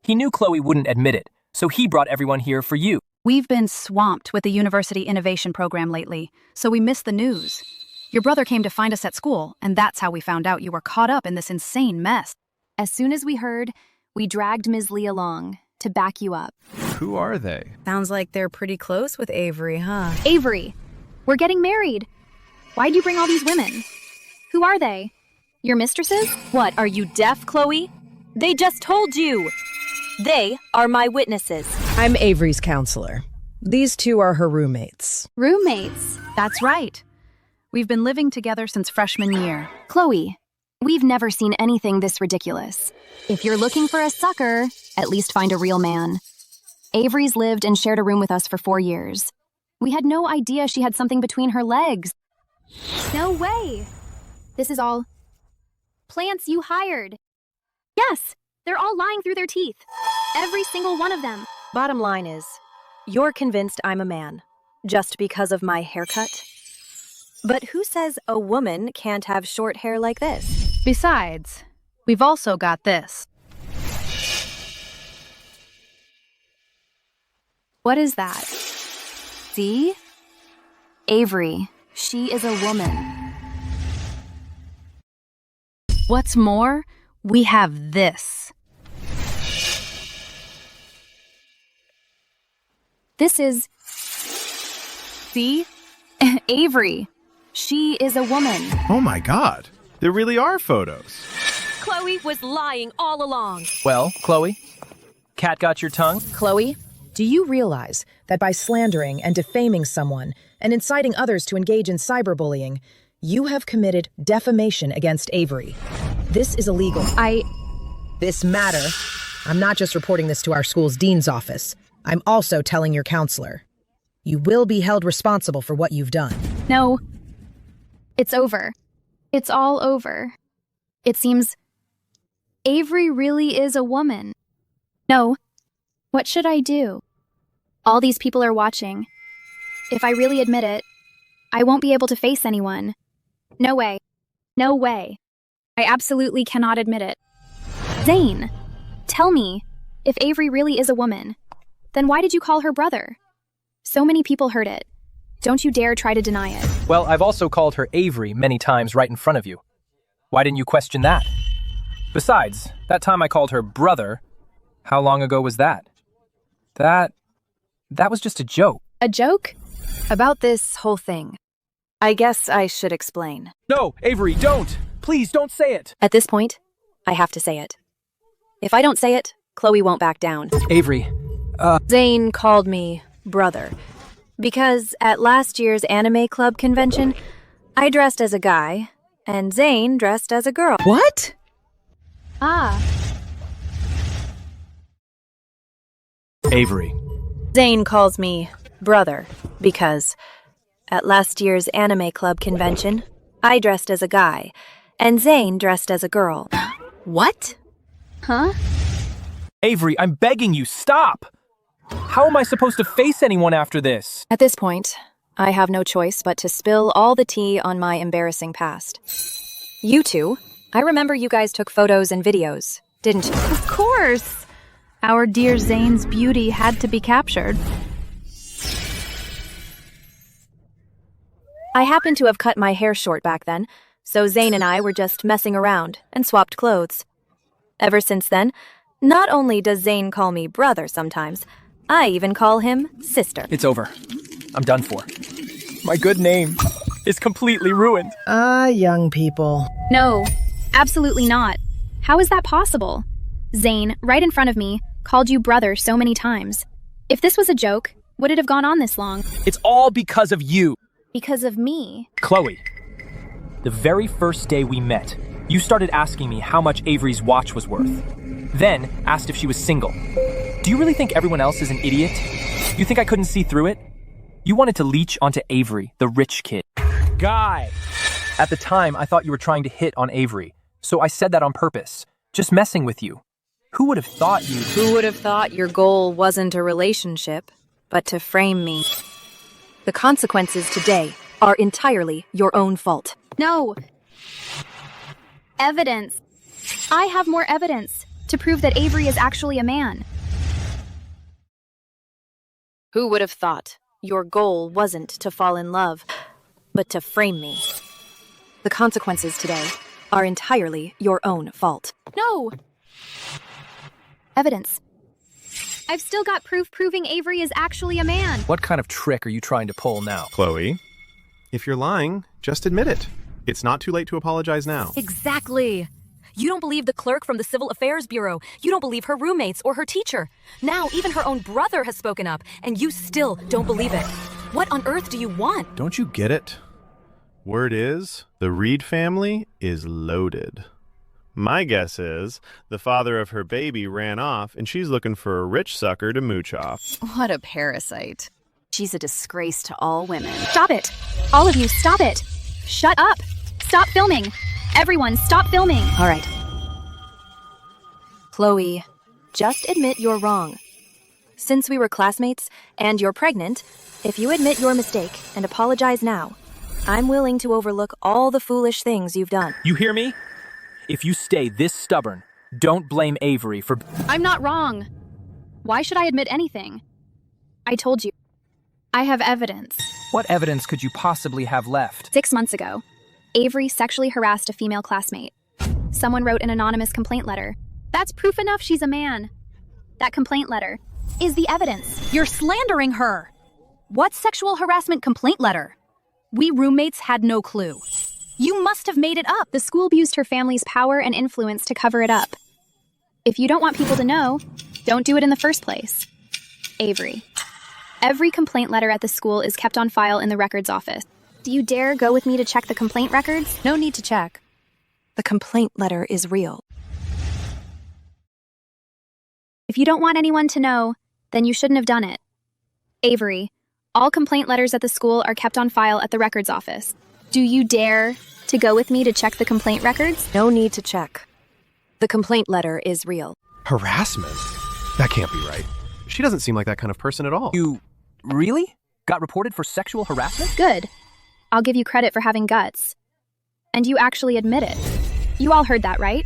He knew Chloe wouldn't admit it, so he brought everyone here for you. We've been swamped with the University Innovation Program lately, so we missed the news. Your brother came to find us at school, and that's how we found out you were caught up in this insane mess. As soon as we heard, we dragged Ms. Lee along to back you up. Who are they? Sounds like they're pretty close with Avery, huh? Avery, we're getting married. Why'd you bring all these women? Who are they? Your mistresses? What, are you deaf, Chloe? They just told you! They are my witnesses. I'm Avery's counselor. These two are her roommates. Roommates? That's right. We've been living together since freshman year. Chloe, we've never seen anything this ridiculous. If you're looking for a sucker, at least find a real man. Avery's lived and shared a room with us for 4 years. We had no idea she had something between her legs. No way! This is all plants you hired. Yes, they're all lying through their teeth. Every single one of them. Bottom line is, You're convinced I'm a man, just because of my haircut? But who says a woman can't have short hair like this? Besides, we've also got this. What is that? See? Avery, she is a woman. What's more, we have this. This is... See? Avery, she is a woman. Oh my god, there really are photos. Chloe was lying all along. Well, Chloe, cat got your tongue? Chloe, do you realize that by slandering and defaming someone and inciting others to engage in cyberbullying, you have committed defamation against Avery? This is illegal. This matter, I'm not just reporting this to our school's dean's office. I'm also telling your counselor. You will be held responsible for what you've done. No. It's over. It's all over. It seems Avery really is a woman. No. What should I do? All these people are watching. If I really admit it, I won't be able to face anyone. No way. No way. I absolutely cannot admit it. Zane, tell me, if Avery really is a woman, then why did you call her brother? So many people heard it. Don't you dare try to deny it. Well, I've also called her Avery many times right in front of you. Why didn't you question that? Besides, that time I called her brother, how long ago was that? That was just a joke. A joke? About this whole thing, I guess I should explain. No, Avery, don't! Please don't say it! At this point, I have to say it. If I don't say it, Chloe won't back down. Avery, Zane called me brother because at last year's anime club convention, I dressed as a guy and Zane dressed as a girl. What? Avery. Zane calls me brother because at last year's anime club convention, I dressed as a guy and Zane dressed as a girl. What? Huh? Avery, I'm begging you, stop! How am I supposed to face anyone after this? At this point, I have no choice but to spill all the tea on my embarrassing past. You two, I remember you guys took photos and videos, didn't you? Of course! Our dear Zane's beauty had to be captured. I happened to have cut my hair short back then, so Zane and I were just messing around and swapped clothes. Ever since then, not only does Zane call me brother sometimes, I even call him sister. It's over. I'm done for. My good name is completely ruined. Young people. No, absolutely not. How is that possible? Zane, right in front of me, called you brother so many times. If this was a joke, would it have gone on this long? It's all because of you. Because of me. Chloe, the very first day we met, you started asking me how much Avery's watch was worth. Then asked if she was single. Do you really think everyone else is an idiot? You think I couldn't see through it? You wanted to leech onto Avery, the rich kid. Guy! At the time, I thought you were trying to hit on Avery, so I said that on purpose. Just messing with you. Who would have thought you... Who would have thought your goal wasn't a relationship, but to frame me? The consequences today are entirely your own fault. No! Evidence. I have more evidence to prove that Avery is actually a man. Who would have thought your goal wasn't to fall in love, but to frame me? The consequences today are entirely your own fault. No! Evidence. I've still got proof proving Avery is actually a man. What kind of trick are you trying to pull now? Chloe, if you're lying, just admit it. It's not too late to apologize now. Exactly. You don't believe the clerk from the Civil Affairs Bureau. You don't believe her roommates or her teacher. Now, even her own brother has spoken up, and you still don't believe it. What on earth do you want? Don't you get it? Word is, the Reed family is loaded. My guess is, the father of her baby ran off, and she's looking for a rich sucker to mooch off. What a parasite. She's a disgrace to all women. Stop it! All of you, stop it! Shut up! Stop filming! Everyone, stop filming! All right. Chloe, just admit you're wrong. Since we were classmates and you're pregnant, if you admit your mistake and apologize now, I'm willing to overlook all the foolish things you've done. You hear me? If you stay this stubborn, don't blame Avery for... I'm not wrong. Why should I admit anything? I told you. I have evidence. What evidence could you possibly have left? 6 months ago, Avery sexually harassed a female classmate. Someone wrote an anonymous complaint letter. That's proof enough she's a man. That complaint letter is the evidence. You're slandering her. What sexual harassment complaint letter? We roommates had no clue. You must have made it up. The school abused her family's power and influence to cover it up. If you don't want people to know, don't do it in the first place. Avery. Every complaint letter at the school is kept on file in the records office. Do you dare go with me to check the complaint records? No need to check. The complaint letter is real. If you don't want anyone to know, then you shouldn't have done it. Avery, all complaint letters at the school are kept on file at the records office. Do you dare to go with me to check the complaint records? No need to check. The complaint letter is real. Harassment? That can't be right. She doesn't seem like that kind of person at all. You really got reported for sexual harassment? Good. I'll give you credit for having guts. And you actually admit it. You all heard that, right?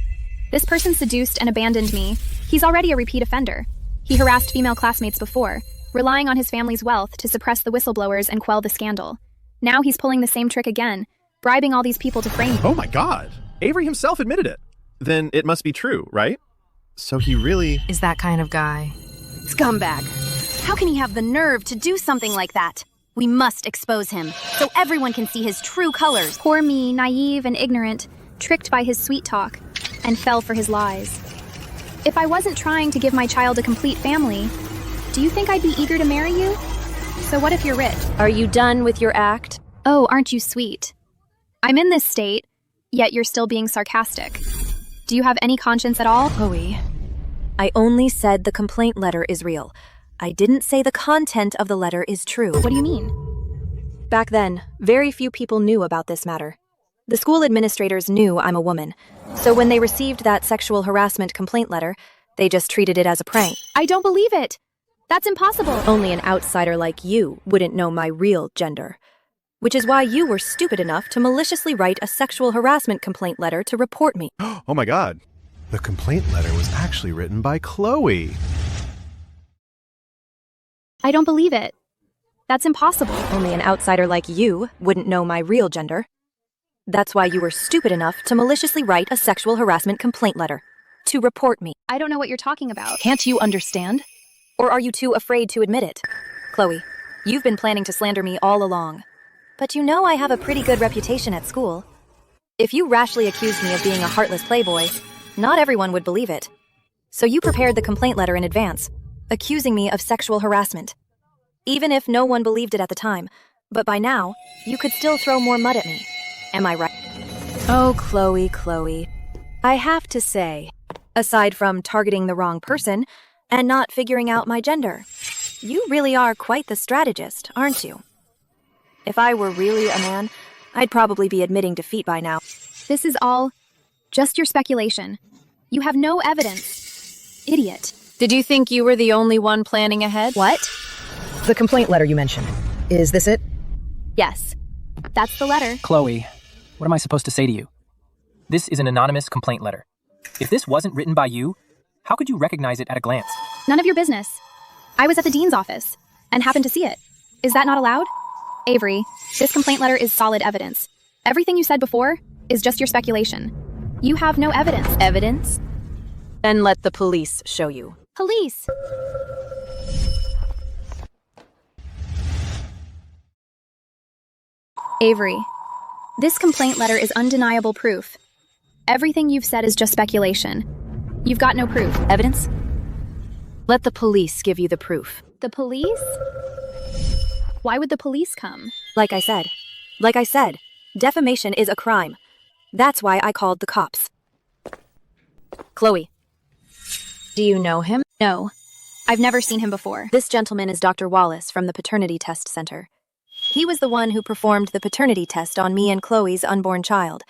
This person seduced and abandoned me. He's already a repeat offender. He harassed female classmates before, relying on his family's wealth to suppress the whistleblowers and quell the scandal. Now he's pulling the same trick again, bribing all these people to frame him. Oh my God! Avery himself admitted it. Then it must be true, right? So he really... is that kind of guy. Scumbag. How can he have the nerve to do something like that? We must expose him, so everyone can see his true colors. Poor me, naive and ignorant, tricked by his sweet talk, and fell for his lies. If I wasn't trying to give my child a complete family, do you think I'd be eager to marry you? So what if you're rich? Are you done with your act? Oh, aren't you sweet? I'm in this state, yet you're still being sarcastic. Do you have any conscience at all? Chloe, I only said the complaint letter is real. I didn't say the content of the letter is true. What do you mean? Back then, very few people knew about this matter. The school administrators knew I'm a woman, so when they received that sexual harassment complaint letter, they just treated it as a prank. I don't believe it! That's impossible! Only an outsider like you wouldn't know my real gender. Which is why you were stupid enough to maliciously write a sexual harassment complaint letter to report me. Oh my God. The complaint letter was actually written by Chloe. I don't believe it. That's impossible. Only an outsider like you wouldn't know my real gender. That's why you were stupid enough to maliciously write a sexual harassment complaint letter to report me. I don't know what you're talking about. Can't you understand? Or are you too afraid to admit it? Chloe, you've been planning to slander me all along. But you know I have a pretty good reputation at school. If you rashly accused me of being a heartless playboy, not everyone would believe it. So you prepared the complaint letter in advance, accusing me of sexual harassment. Even if no one believed it at the time, but by now, you could still throw more mud at me. Am I right? Oh, Chloe. I have to say, aside from targeting the wrong person and not figuring out my gender, you really are quite the strategist, aren't you? If I were really a man, I'd probably be admitting defeat by now. This is all just your speculation. You have no evidence. Idiot. Did you think you were the only one planning ahead? What? The complaint letter you mentioned. Is this it? Yes. That's the letter. Chloe, what am I supposed to say to you? This is an anonymous complaint letter. If this wasn't written by you, how could you recognize it at a glance? None of your business. I was at the dean's office and happened to see it. Is that not allowed? Avery, this complaint letter is solid evidence. Everything you said before is just your speculation. You have no evidence. Evidence? Then let the police show you. Police! Avery, this complaint letter is undeniable proof. Everything you've said is just speculation. You've got no proof. Evidence? Let the police give you the proof. The police? Why would the police come? Like I said, defamation is a crime. That's why I called the cops. Chloe, do you know him? No, I've never seen him before. This gentleman is Dr. Wallace from the Paternity Test Center. He was the one who performed the paternity test on me and Chloe's unborn child.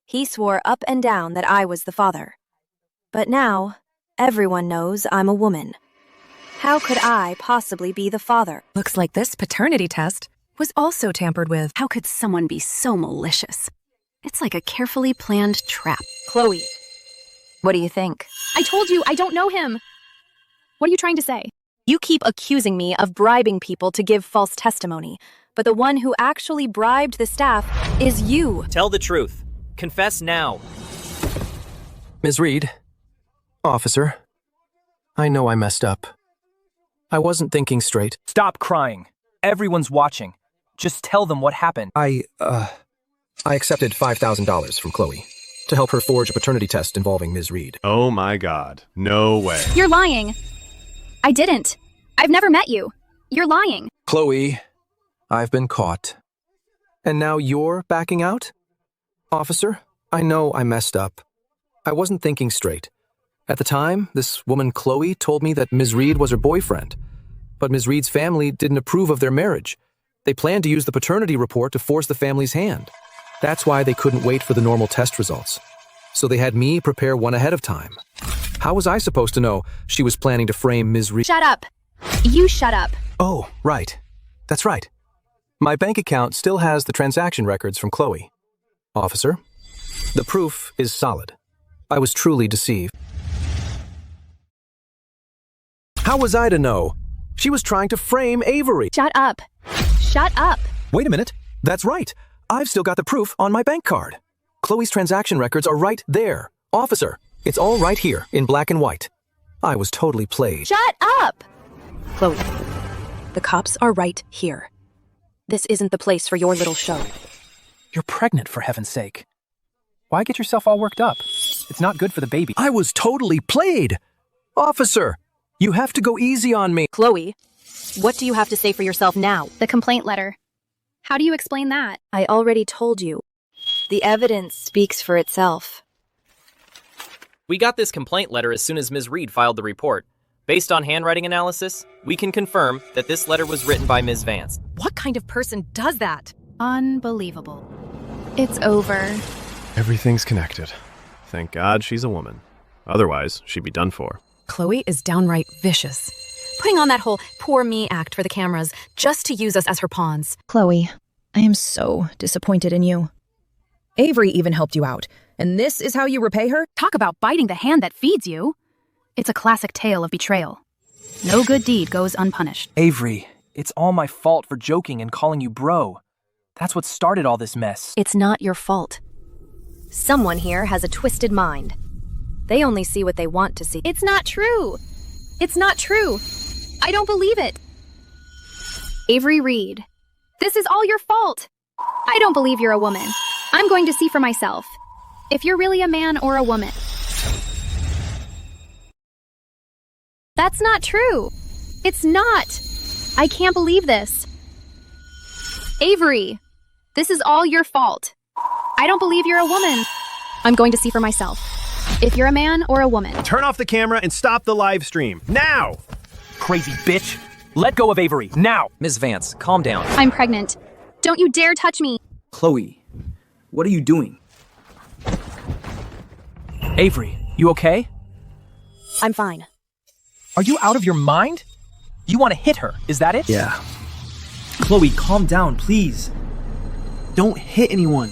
He swore up and down that I was the father. But now, everyone knows I'm a woman. How could I possibly be the father? Looks like this paternity test was also tampered with. How could someone be so malicious? It's like a carefully planned trap. Chloe, what do you think? I told you, I don't know him. What are you trying to say? You keep accusing me of bribing people to give false testimony, but the one who actually bribed the staff is you. Tell the truth. Confess now. Ms. Reed, officer, I know I messed up. I wasn't thinking straight. Stop crying. Everyone's watching. Just tell them what happened. I accepted $5,000 from Chloe to help her forge a paternity test involving Ms. Reed. Oh my God. No way. You're lying. I didn't. I've never met you. You're lying. Chloe, I've been caught. And now you're backing out? Officer, I know I messed up. I wasn't thinking straight. At the time, this woman Chloe told me that Ms. Reed was her boyfriend. But Ms. Reed's family didn't approve of their marriage. They planned to use the paternity report to force the family's hand. That's why they couldn't wait for the normal test results. So they had me prepare one ahead of time. How was I supposed to know she was planning to frame Ms. Reed? Shut up. You shut up. Oh, right. That's right. My bank account still has the transaction records from Chloe. Officer, the proof is solid. I was truly deceived. How was I to know? She was trying to frame Avery. Shut up. Shut up. Wait a minute. That's right. I've still got the proof on my bank card. Chloe's transaction records are right there. Officer, it's all right here in black and white. I was totally played. Shut up! Chloe, the cops are right here. This isn't the place for your little show. You're pregnant, for heaven's sake. Why get yourself all worked up? It's not good for the baby. I was totally played. Officer, you have to go easy on me. Chloe, what do you have to say for yourself now? The complaint letter. How do you explain that? I already told you. The evidence speaks for itself. We got this complaint letter as soon as Ms. Reed filed the report. Based on handwriting analysis, we can confirm that this letter was written by Ms. Vance. What kind of person does that? Unbelievable. It's over. Everything's connected. Thank God she's a woman. Otherwise, she'd be done for. Chloe is downright vicious, putting on that whole poor me act for the cameras just to use us as her pawns. Chloe, I am so disappointed in you. Avery even helped you out, and this is how you repay her? Talk about biting the hand that feeds you. It's a classic tale of betrayal. No good deed goes unpunished. Avery, it's all my fault for joking and calling you bro. That's what started all this mess. It's not your fault. Someone here has a twisted mind. They only see what they want to see. It's not true. It's not true. I don't believe it. Avery Reed, this is all your fault. I don't believe you're a woman. I'm going to see for myself if you're really a man or a woman. That's not true. It's not. I can't believe this. Avery, this is all your fault. I don't believe you're a woman. I'm going to see for myself if you're a man or a woman. Turn off the camera and stop the live stream. Now! Crazy bitch. Let go of Avery, now! Ms. Vance, calm down. I'm pregnant. Don't you dare touch me. Chloe, what are you doing? Avery, you okay? I'm fine. Are you out of your mind? You want to hit her, is that it? Yeah. Chloe, calm down, please. Don't hit anyone.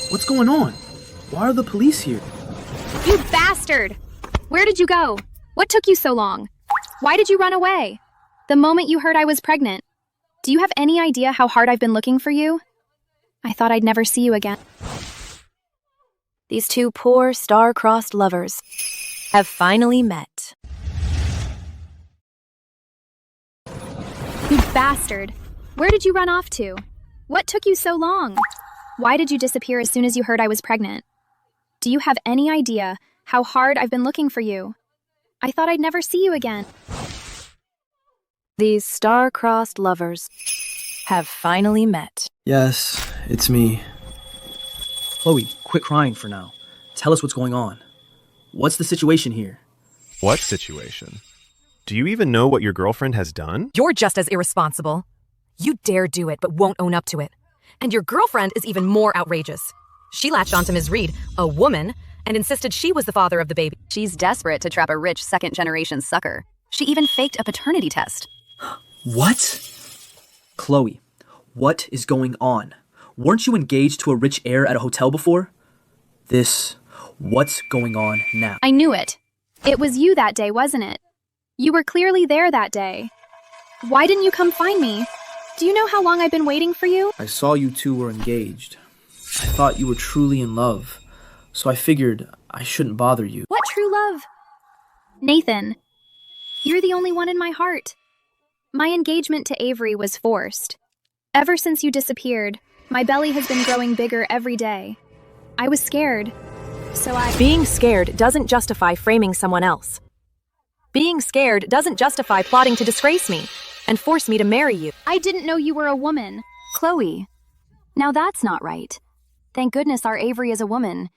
What's going on? Why are the police here? You bastard! Where did you go? What took you so long? Why did you run away? The moment you heard I was pregnant. Do you have any idea how hard I've been looking for you? I thought I'd never see you again. These two poor, star-crossed lovers have finally met. You bastard! Where did you run off to? What took you so long? Why did you disappear as soon as you heard I was pregnant? Do you have any idea how hard I've been looking for you? I thought I'd never see you again. These star-crossed lovers have finally met. Yes, it's me. Chloe, quit crying for now. Tell us what's going on. What's the situation here? What situation? Do you even know what your girlfriend has done? You're just as irresponsible. You dare do it, but won't own up to it. And your girlfriend is even more outrageous. She latched onto Ms. Reed, a woman, and insisted she was the father of the baby. She's desperate to trap a rich second-generation sucker. She even faked a paternity test. What? Chloe, what is going on? Weren't you engaged to a rich heir at a hotel before? What's going on now? I knew it. It was you that day, wasn't it? You were clearly there that day. Why didn't you come find me? Do you know how long I've been waiting for you? I saw you two were engaged. I thought you were truly in love, so I figured I shouldn't bother you. What true love? Nathan, you're the only one in my heart. My engagement to Avery was forced. Ever since you disappeared, my belly has been growing bigger every day. I was scared, so Being scared doesn't justify framing someone else. Being scared doesn't justify plotting to disgrace me and force me to marry you. I didn't know you were a woman. Chloe, now that's not right. Thank goodness our Avery is a woman.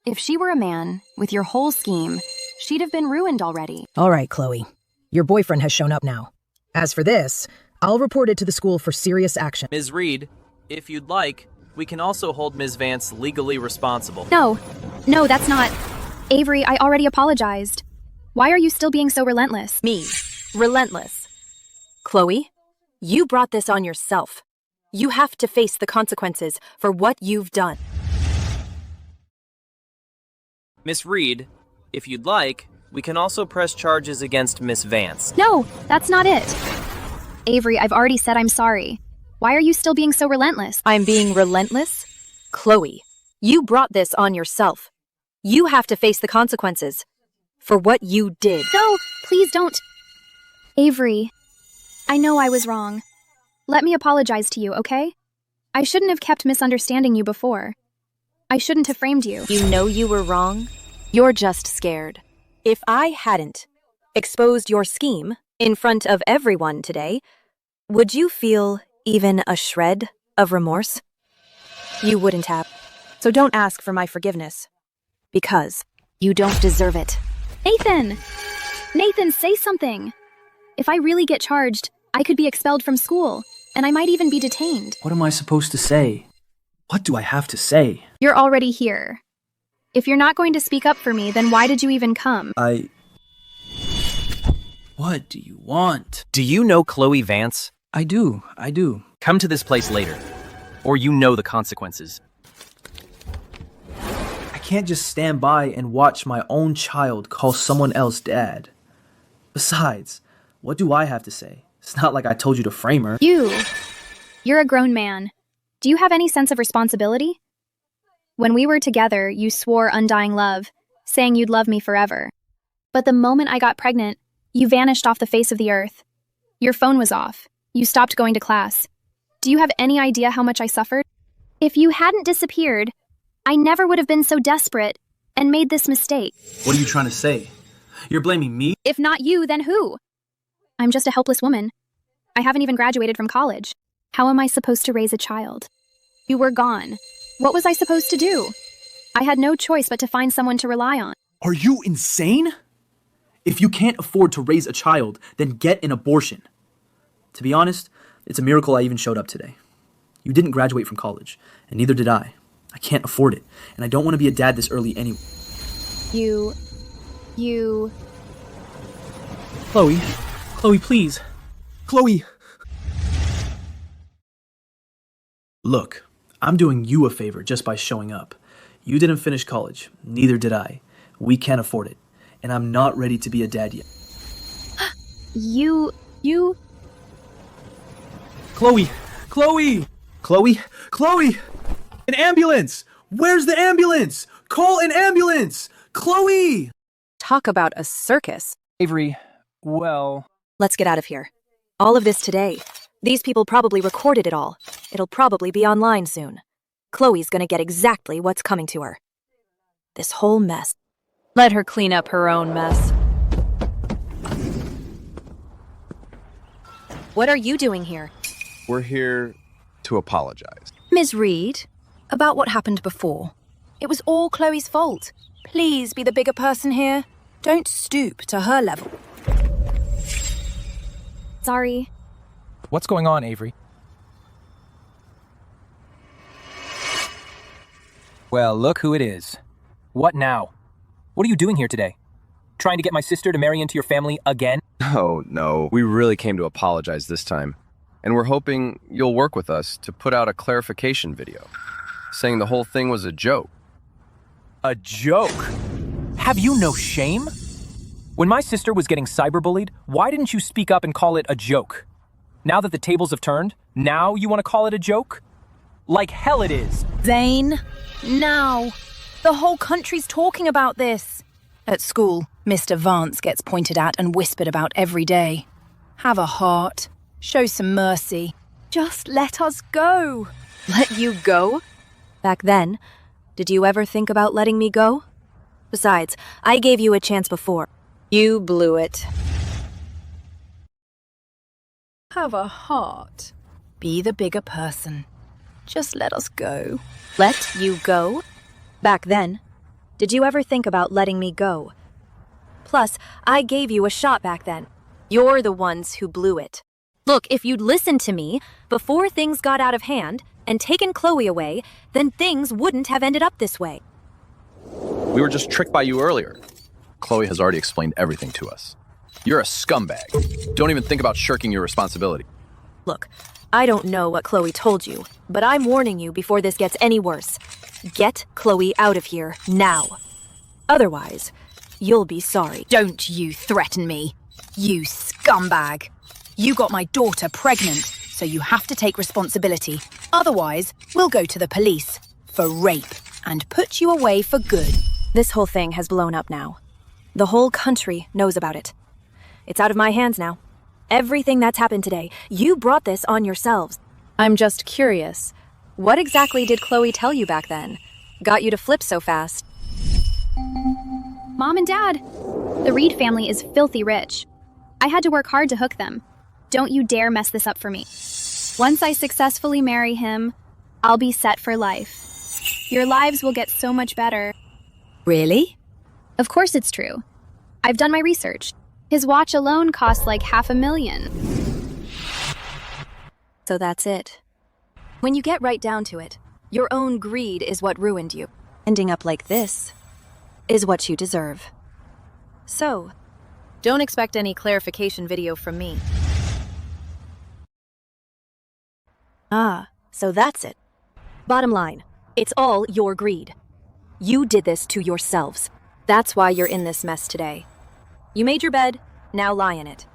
If she were a man, with your whole scheme, she'd have been ruined already. All right, Chloe. Your boyfriend has shown up now. As for this, I'll report it to the school for serious action. Ms. Reed, if you'd like, we can also hold Ms. Vance legally responsible. No, that's not. Avery, I already apologized. Why are you still being so relentless? Me. Relentless. Chloe, you brought this on yourself. You have to face the consequences for what you've done. Miss Reed, if you'd like, we can also press charges against Miss Vance. No, that's not it. Avery, I've already said I'm sorry. Why are you still being so relentless? I'm being relentless? Chloe, you brought this on yourself. You have to face the consequences for what you did. No, please don't. Avery, I know I was wrong. Let me apologize to you, okay? I shouldn't have kept misunderstanding you before. I shouldn't have framed you. You know you were wrong. You're just scared. If I hadn't exposed your scheme in front of everyone today, would you feel even a shred of remorse? You wouldn't have. So don't ask for my forgiveness. Because you don't deserve it. Nathan, say something. If I really get charged, I could be expelled from school, and I might even be detained. What am I supposed to say? What do I have to say? You're already here. If you're not going to speak up for me, then why did you even come? What do you want? Do you know Chloe Vance? I do. Come to this place later, or you know the consequences. I can't just stand by and watch my own child call someone else dad. Besides, what do I have to say? It's not like I told you to frame her. You're a grown man. Do you have any sense of responsibility? When we were together, you swore undying love, saying you'd love me forever. But the moment I got pregnant, you vanished off the face of the earth. Your phone was off. You stopped going to class. Do you have any idea how much I suffered? If you hadn't disappeared, I never would have been so desperate and made this mistake. What are you trying to say? You're blaming me? If not you, then who? I'm just a helpless woman. I haven't even graduated from college. How am I supposed to raise a child? You were gone. What was I supposed to do? I had no choice but to find someone to rely on. Are you insane? If you can't afford to raise a child, then get an abortion. To be honest, it's a miracle I even showed up today. You didn't graduate from college, and neither did I. I can't afford it, and I don't want to be a dad this early anyway. Chloe, please. Chloe! Look, I'm doing you a favor just by showing up. You didn't finish college, neither did I. We can't afford it, and I'm not ready to be a dad yet. You... Chloe! An ambulance! Where's the ambulance? Call an ambulance! Chloe! Talk about a circus. Avery, well... Let's get out of here. All of this today. These people probably recorded it all. It'll probably be online soon. Chloe's gonna get exactly what's coming to her. This whole mess. Let her clean up her own mess. What are you doing here? We're here to apologize. Ms. Reed, about what happened before. It was all Chloe's fault. Please be the bigger person here. Don't stoop to her level. Sorry. What's going on, Avery? Well, look who it is. What now? What are you doing here today? Trying to get my sister to marry into your family again? Oh, no. We really came to apologize this time. And we're hoping you'll work with us to put out a clarification video, saying the whole thing was a joke. A joke? Have you no shame? When my sister was getting cyberbullied, why didn't you speak up and call it a joke? Now that the tables have turned, now you want to call it a joke? Like hell it is. Zane, now. The whole country's talking about this. At school, Mr. Vance gets pointed at and whispered about every day. Have a heart. Show some mercy. Just let us go. Let you go? Back then, did you ever think about letting me go? Besides, I gave you a chance before. You blew it. Have a heart. Be the bigger person. Just let us go. Let you go? Back then, did you ever think about letting me go? Plus, I gave you a shot back then. You're the ones who blew it. Look, if you'd listened to me before things got out of hand and taken Chloe away, then things wouldn't have ended up this way. We were just tricked by you earlier. Chloe has already explained everything to us. You're a scumbag. Don't even think about shirking your responsibility. Look, I don't know what Chloe told you, but I'm warning you before this gets any worse. Get Chloe out of here now. Otherwise, you'll be sorry. Don't you threaten me, you scumbag. You got my daughter pregnant, so you have to take responsibility. Otherwise, we'll go to the police for rape and put you away for good. This whole thing has blown up now. The whole country knows about it. It's out of my hands now. Everything that's happened today, you brought this on yourselves. I'm just curious. What exactly did Chloe tell you back then? Got you to flip so fast? Mom and Dad, the Reed family is filthy rich. I had to work hard to hook them. Don't you dare mess this up for me. Once I successfully marry him, I'll be set for life. Your lives will get so much better. Really? Of course it's true. I've done my research. His watch alone costs like $500,000. So that's it. When you get right down to it, your own greed is what ruined you. Ending up like this is what you deserve. So, don't expect any clarification video from me. Ah, so that's it. Bottom line, it's all your greed. You did this to yourselves. That's why you're in this mess today. You made your bed, now lie in it.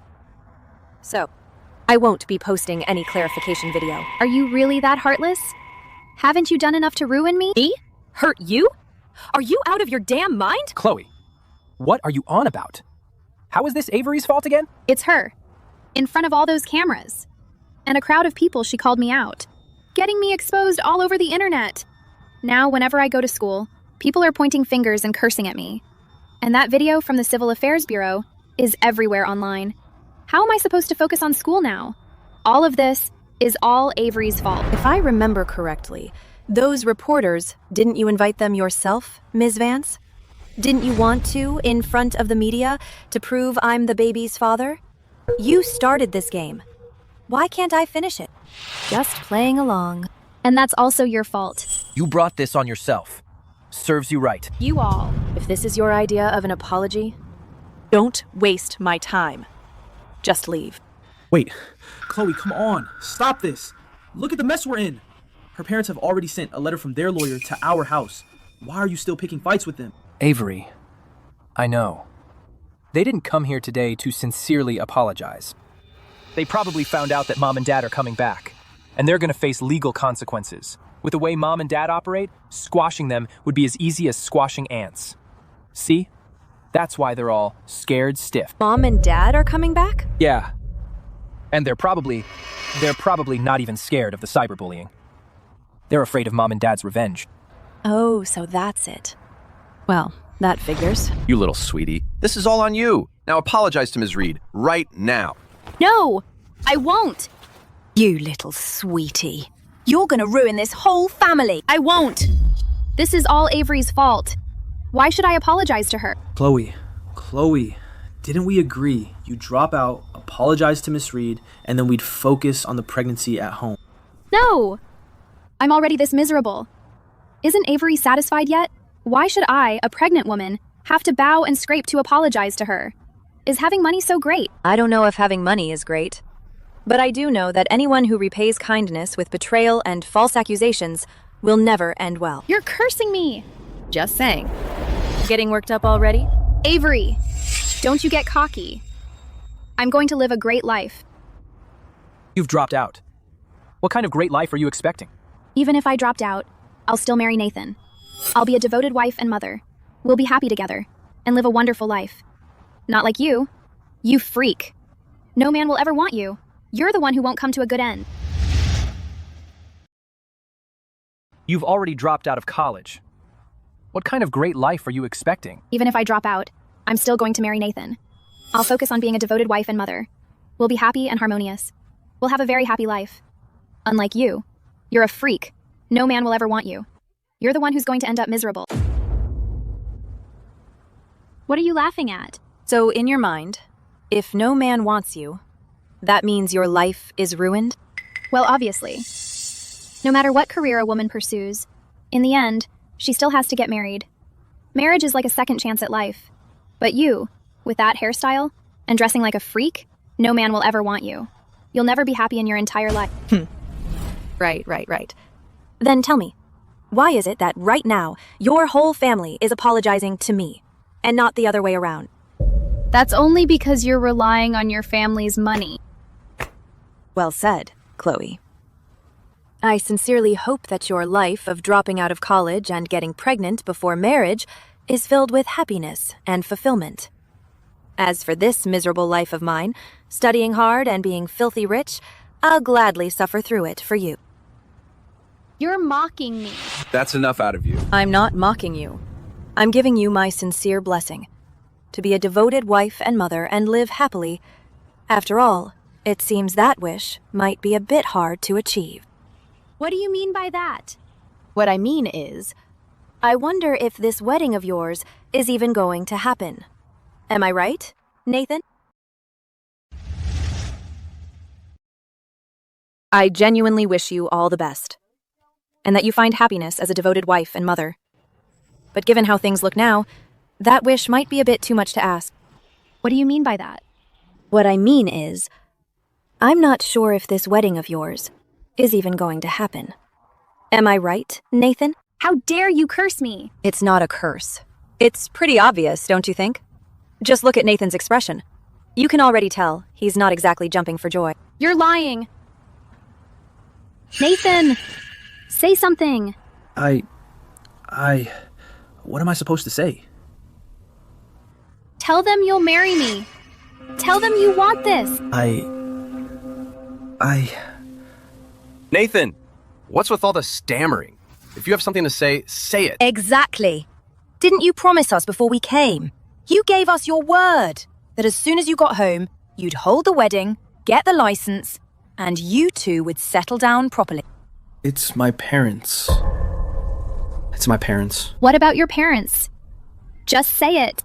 So, I won't be posting any clarification video. Are you really that heartless? Haven't you done enough to ruin me? Me? Hurt you? Are you out of your damn mind? Chloe, what are you on about? How is this Avery's fault again? It's her. In front of all those cameras. And a crowd of people, she called me out. Getting me exposed all over the internet. Now, whenever I go to school, people are pointing fingers and cursing at me. And that video from the Civil Affairs Bureau is everywhere online. How am I supposed to focus on school now? All of this is all Avery's fault. If I remember correctly, those reporters, didn't you invite them yourself, Ms. Vance? Didn't you want to, in front of the media, to prove I'm the baby's father? You started this game. Why can't I finish it? Just playing along. And that's also your fault. You brought this on yourself. Serves you right. You all. If this is your idea of an apology, don't waste my time. Just leave. Wait, Chloe, come on. Stop this. Look at the mess we're in. Her parents have already sent a letter from their lawyer to our house. Why are you still picking fights with them? Avery, I know. They didn't come here today to sincerely apologize. They probably found out that Mom and Dad are coming back, and they're going to face legal consequences. With the way Mom and Dad operate, squashing them would be as easy as squashing ants. See? That's why they're all scared stiff. Mom and Dad are coming back? Yeah. And they're probably not even scared of the cyberbullying. They're afraid of Mom and Dad's revenge. Oh, so that's it. Well, that figures. You little sweetie. This is all on you. Now apologize to Ms. Reed, right now. No, I won't. You little sweetie. You're gonna ruin this whole family. I won't. This is all Avery's fault. Why should I apologize to her? Chloe, didn't we agree you drop out, apologize to Miss Reed, and then we'd focus on the pregnancy at home? No. I'm already this miserable. Isn't Avery satisfied yet? Why should I, a pregnant woman, have to bow and scrape to apologize to her? Is having money so great? I don't know if having money is great, but I do know that anyone who repays kindness with betrayal and false accusations will never end well. You're cursing me! Just saying. Getting worked up already? Avery, don't you get cocky. I'm going to live a great life. You've dropped out. What kind of great life are you expecting? Even if I dropped out, I'll still marry Nathan. I'll be a devoted wife and mother. We'll be happy together and live a wonderful life. Not like you. You freak. No man will ever want you. You're the one who won't come to a good end. You've already dropped out of college. What kind of great life are you expecting? Even if I drop out, I'm still going to marry Nathan. I'll focus on being a devoted wife and mother. We'll be happy and harmonious. We'll have a very happy life. Unlike you, you're a freak. No man will ever want you. You're the one who's going to end up miserable. What are you laughing at? So in your mind, if no man wants you, that means your life is ruined? Well, obviously. No matter what career a woman pursues, in the end, she still has to get married. Marriage is like a second chance at life. But you, with that hairstyle, and dressing like a freak, no man will ever want you. You'll never be happy in your entire life. Right. Then tell me, why is it that right now, your whole family is apologizing to me, and not the other way around? That's only because you're relying on your family's money. Well said, Chloe. I sincerely hope that your life of dropping out of college and getting pregnant before marriage is filled with happiness and fulfillment. As for this miserable life of mine, studying hard and being filthy rich, I'll gladly suffer through it for you. You're mocking me. That's enough out of you. I'm not mocking you. I'm giving you my sincere blessing. To be a devoted wife and mother and live happily. After all, it seems that wish might be a bit hard to achieve. What do you mean by that? What I mean is, I wonder if this wedding of yours is even going to happen. Am I right, Nathan? I genuinely wish you all the best, and that you find happiness as a devoted wife and mother. But given how things look now, that wish might be a bit too much to ask. What do you mean by that? What I mean is, I'm not sure if this wedding of yours is even going to happen. Am I right, Nathan? How dare you curse me? It's not a curse. It's pretty obvious, don't you think? Just look at Nathan's expression. You can already tell he's not exactly jumping for joy. You're lying. Nathan, say something. What am I supposed to say? Tell them you'll marry me. Tell them you want this. Nathan, what's with all the stammering? If you have something to say, say it. Exactly. Didn't you promise us before we came? You gave us your word that as soon as you got home, you'd hold the wedding, get the license, and you two would settle down properly. It's my parents. What about your parents? Just say it.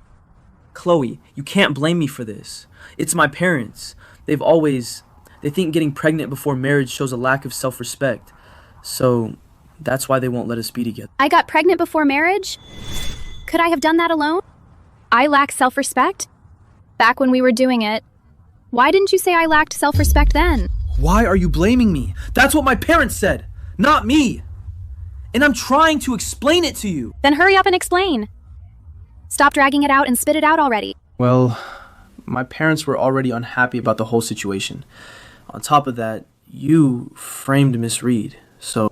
Chloe, you can't blame me for this. It's my parents. They think getting pregnant before marriage shows a lack of self-respect. So that's why they won't let us be together. I got pregnant before marriage? Could I have done that alone? I lack self-respect? Back when we were doing it. Why didn't you say I lacked self-respect then? Why are you blaming me? That's what my parents said, not me. And I'm trying to explain it to you. Then hurry up and explain. Stop dragging it out and spit it out already. Well, my parents were already unhappy about the whole situation. On top of that, you framed Miss Reed, so...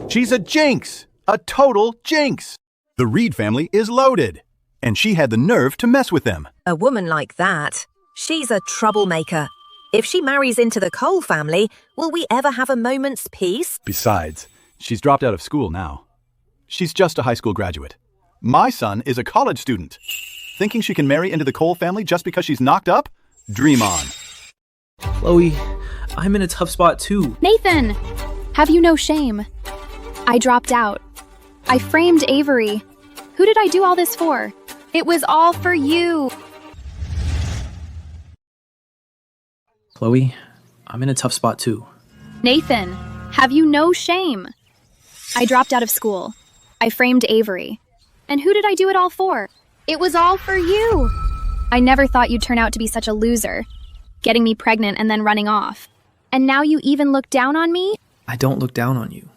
She's a jinx! A total jinx! The Reed family is loaded, and she had the nerve to mess with them. A woman like that, she's a troublemaker. If she marries into the Cole family, will we ever have a moment's peace? Besides, she's dropped out of school now. She's just a high school graduate. My son is a college student. Thinking she can marry into the Cole family just because she's knocked up? Dream on. Chloe, I'm in a tough spot too. Nathan, have you no shame? I dropped out. I framed Avery. Who did I do all this for? It was all for you. Chloe, I'm in a tough spot too. Nathan, have you no shame? I dropped out of school. I framed Avery. And who did I do it all for? It was all for you. I never thought you'd turn out to be such a loser, getting me pregnant and then running off. And now you even look down on me? I don't look down on you.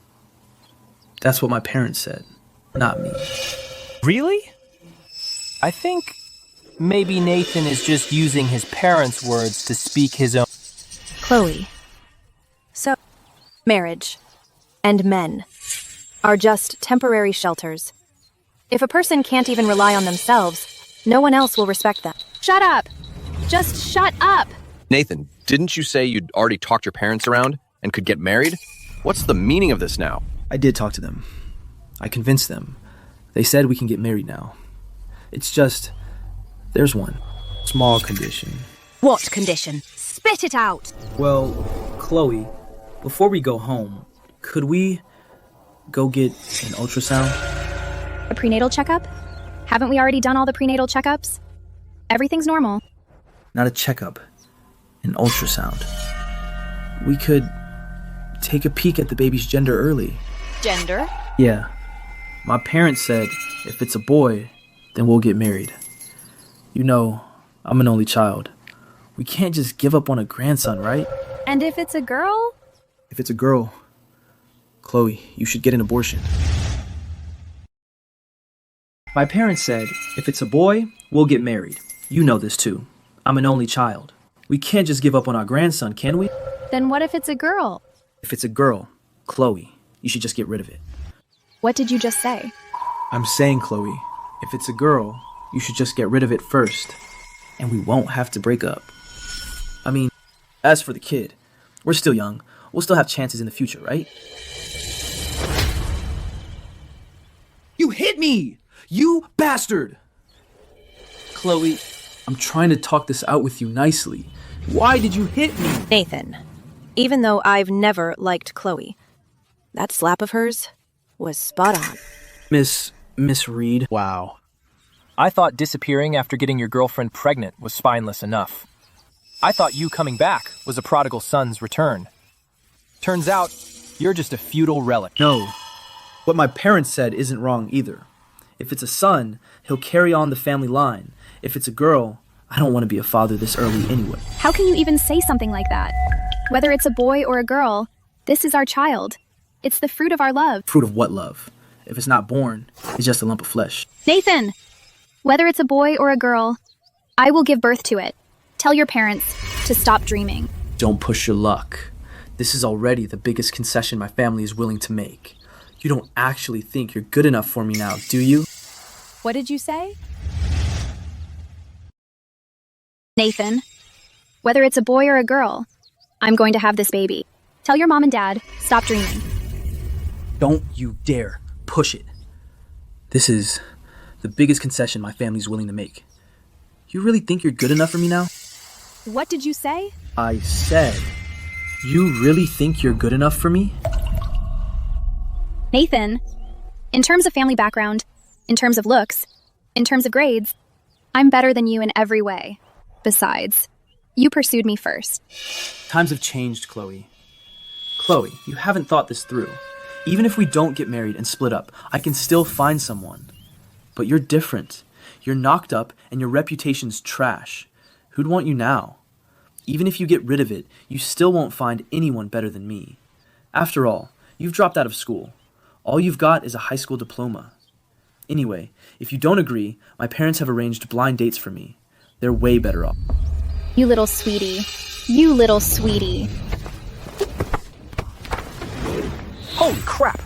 That's what my parents said, not me. Really? I think maybe Nathan is just using his parents' words to speak his own. Chloe. So, marriage and men are just temporary shelters. If a person can't even rely on themselves, no one else will respect them. Shut up! Just shut up! Nathan, didn't you say you'd already talked your parents around and could get married? What's the meaning of this now? I did talk to them. I convinced them. They said we can get married now. It's just, there's one small condition. What condition? Spit it out! Well, Chloe, before we go home, could we go get an ultrasound? A prenatal checkup? Haven't we already done all the prenatal checkups? Everything's normal. Not a checkup, an ultrasound. We could take a peek at the baby's gender early. Gender? Yeah. My parents said if it's a boy, then we'll get married. You know, I'm an only child. We can't just give up on a grandson, right? And if it's a girl? If it's a girl, Chloe, you should get an abortion. My parents said if it's a boy, we'll get married. You know this too. I'm an only child. We can't just give up on our grandson, can we? Then what if it's a girl? If it's a girl, Chloe, you should just get rid of it. What did you just say? I'm saying, Chloe, if it's a girl, you should just get rid of it first. And we won't have to break up. I mean, as for the kid, we're still young. We'll still have chances in the future, right? You hit me! You bastard! Chloe, I'm trying to talk this out with you nicely. Why did you hit me? Nathan, even though I've never liked Chloe, that slap of hers was spot on. Miss Reed. Wow. I thought disappearing after getting your girlfriend pregnant was spineless enough. I thought you coming back was a prodigal son's return. Turns out, you're just a feudal relic. No. What my parents said isn't wrong either. If it's a son, he'll carry on the family line. If it's a girl, I don't want to be a father this early anyway. How can you even say something like that? Whether it's a boy or a girl, this is our child. It's the fruit of our love. Fruit of what love? If it's not born, it's just a lump of flesh. Nathan! Whether it's a boy or a girl, I will give birth to it. Tell your parents to stop dreaming. Don't push your luck. This is already the biggest concession my family is willing to make. You don't actually think you're good enough for me now, do you? What did you say? Nathan, whether it's a boy or a girl, I'm going to have this baby. Tell your mom and dad, stop dreaming. Don't you dare push it. This is the biggest concession my family's willing to make. You really think you're good enough for me now? What did you say? I said, you really think you're good enough for me? Nathan, in terms of family background, in terms of looks, in terms of grades, I'm better than you in every way. Besides, you pursued me first. Times have changed, Chloe. Chloe, you haven't thought this through. Even if we don't get married and split up, I can still find someone. But you're different. You're knocked up and your reputation's trash. Who'd want you now? Even if you get rid of it, you still won't find anyone better than me. After all, you've dropped out of school. All you've got is a high school diploma. Anyway, if you don't agree, my parents have arranged blind dates for me. They're way better off. You little sweetie. You little sweetie. Holy crap!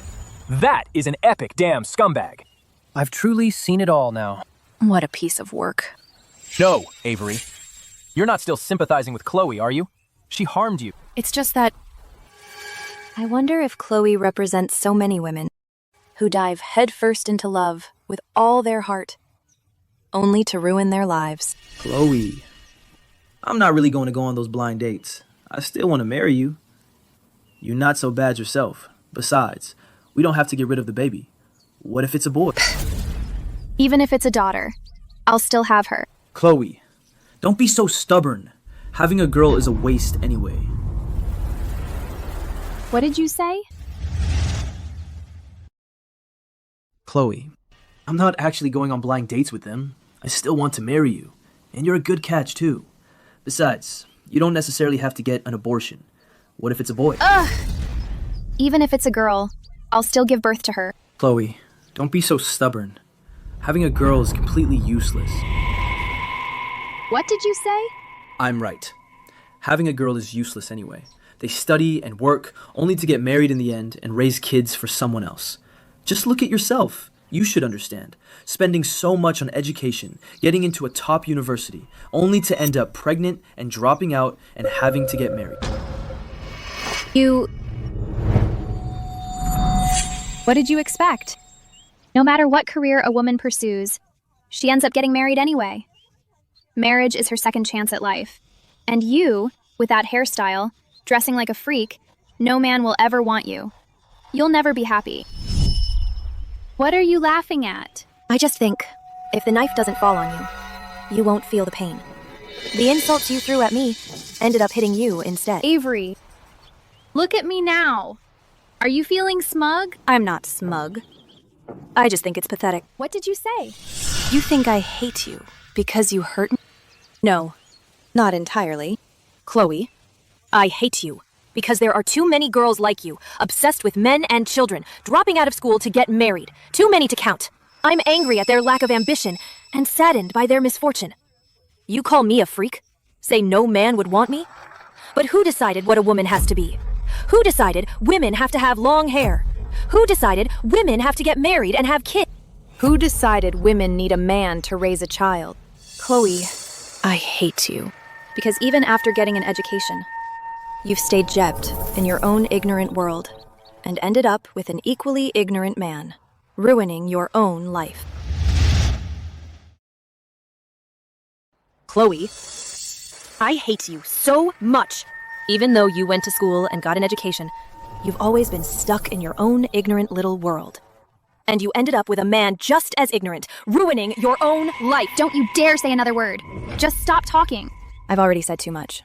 That is an epic damn scumbag. I've truly seen it all now. What a piece of work. No, Avery. You're not still sympathizing with Chloe, are you? She harmed you. It's just that I wonder if Chloe represents so many women who dive headfirst into love with all their heart, only to ruin their lives. Chloe, I'm not really going to go on those blind dates. I still want to marry you. You're not so bad yourself. Besides, we don't have to get rid of the baby. What if it's a boy? Even if it's a daughter, I'll still have her. Chloe, don't be so stubborn. Having a girl is a waste anyway. What did you say? Chloe, I'm not actually going on blind dates with them. I still want to marry you. And you're a good catch, too. Besides, you don't necessarily have to get an abortion. What if it's a boy? Ugh! Even if it's a girl, I'll still give birth to her. Chloe, don't be so stubborn. Having a girl is completely useless. What did you say? I'm right. Having a girl is useless anyway. They study and work only to get married in the end and raise kids for someone else. Just look at yourself. You should understand. Spending so much on education, getting into a top university, only to end up pregnant and dropping out and having to get married. What did you expect? No matter what career a woman pursues, she ends up getting married anyway. Marriage is her second chance at life. And you, with that hairstyle, dressing like a freak, no man will ever want you. You'll never be happy. What are you laughing at? I just think, if the knife doesn't fall on you, you won't feel the pain. The insults you threw at me ended up hitting you instead. Avery, look at me now. Are you feeling smug? I'm not smug. I just think it's pathetic. What did you say? You think I hate you because you hurt me? No, not entirely. Chloe, I hate you because there are too many girls like you, obsessed with men and children, dropping out of school to get married. Too many to count. I'm angry at their lack of ambition and saddened by their misfortune. You call me a freak? Say no man would want me? But who decided what a woman has to be? Who decided women have to have long hair? Who decided women have to get married and have kids? Who decided women need a man to raise a child? Chloe, I hate you. Because even after getting an education, you've stayed jebbed in your own ignorant world and ended up with an equally ignorant man, ruining your own life. Chloe, I hate you so much. Even though you went to school and got an education, you've always been stuck in your own ignorant little world. And you ended up with a man just as ignorant, ruining your own life. Don't you dare say another word. Just stop talking. I've already said too much.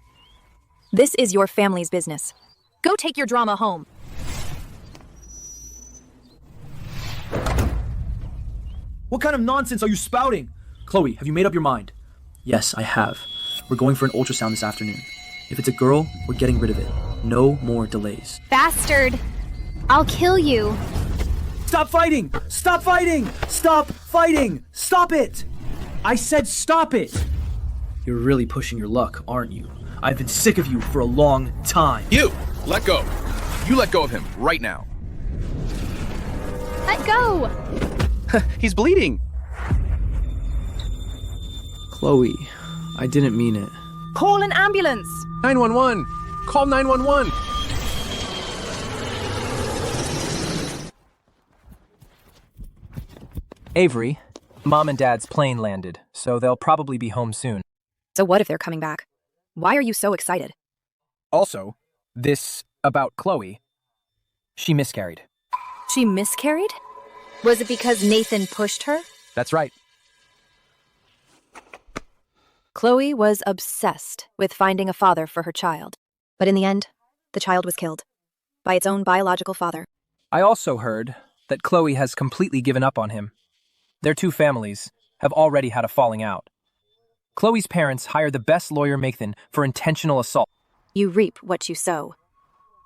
This is your family's business. Go take your drama home. What kind of nonsense are you spouting? Chloe, have you made up your mind? Yes, I have. We're going for an ultrasound this afternoon. If it's a girl, we're getting rid of it. No more delays. Bastard! I'll kill you. Stop fighting! Stop fighting! Stop fighting! Stop it! I said stop it! You're really pushing your luck, aren't you? I've been sick of you for a long time. You! Let go! You let go of him, right now. Let go! He's bleeding. Chloe, I didn't mean it. Call an ambulance! 911! Call 911! Avery, Mom and Dad's plane landed, so they'll probably be home soon. So what if they're coming back? Why are you so excited? Also, this about Chloe. She miscarried. She miscarried? Was it because Nathan pushed her? That's right. Chloe was obsessed with finding a father for her child. But in the end, the child was killed by its own biological father. I also heard that Chloe has completely given up on him. Their two families have already had a falling out. Chloe's parents hired the best lawyer Nathan for intentional assault. You reap what you sow.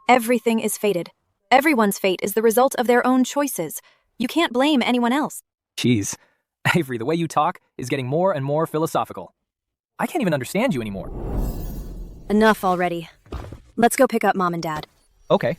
Everything is fated. Everyone's fate is the result of their own choices. You can't blame anyone else. Jeez, Avery, the way you talk is getting more and more philosophical. I can't even understand you anymore. Enough already. Let's go pick up Mom and Dad. Okay.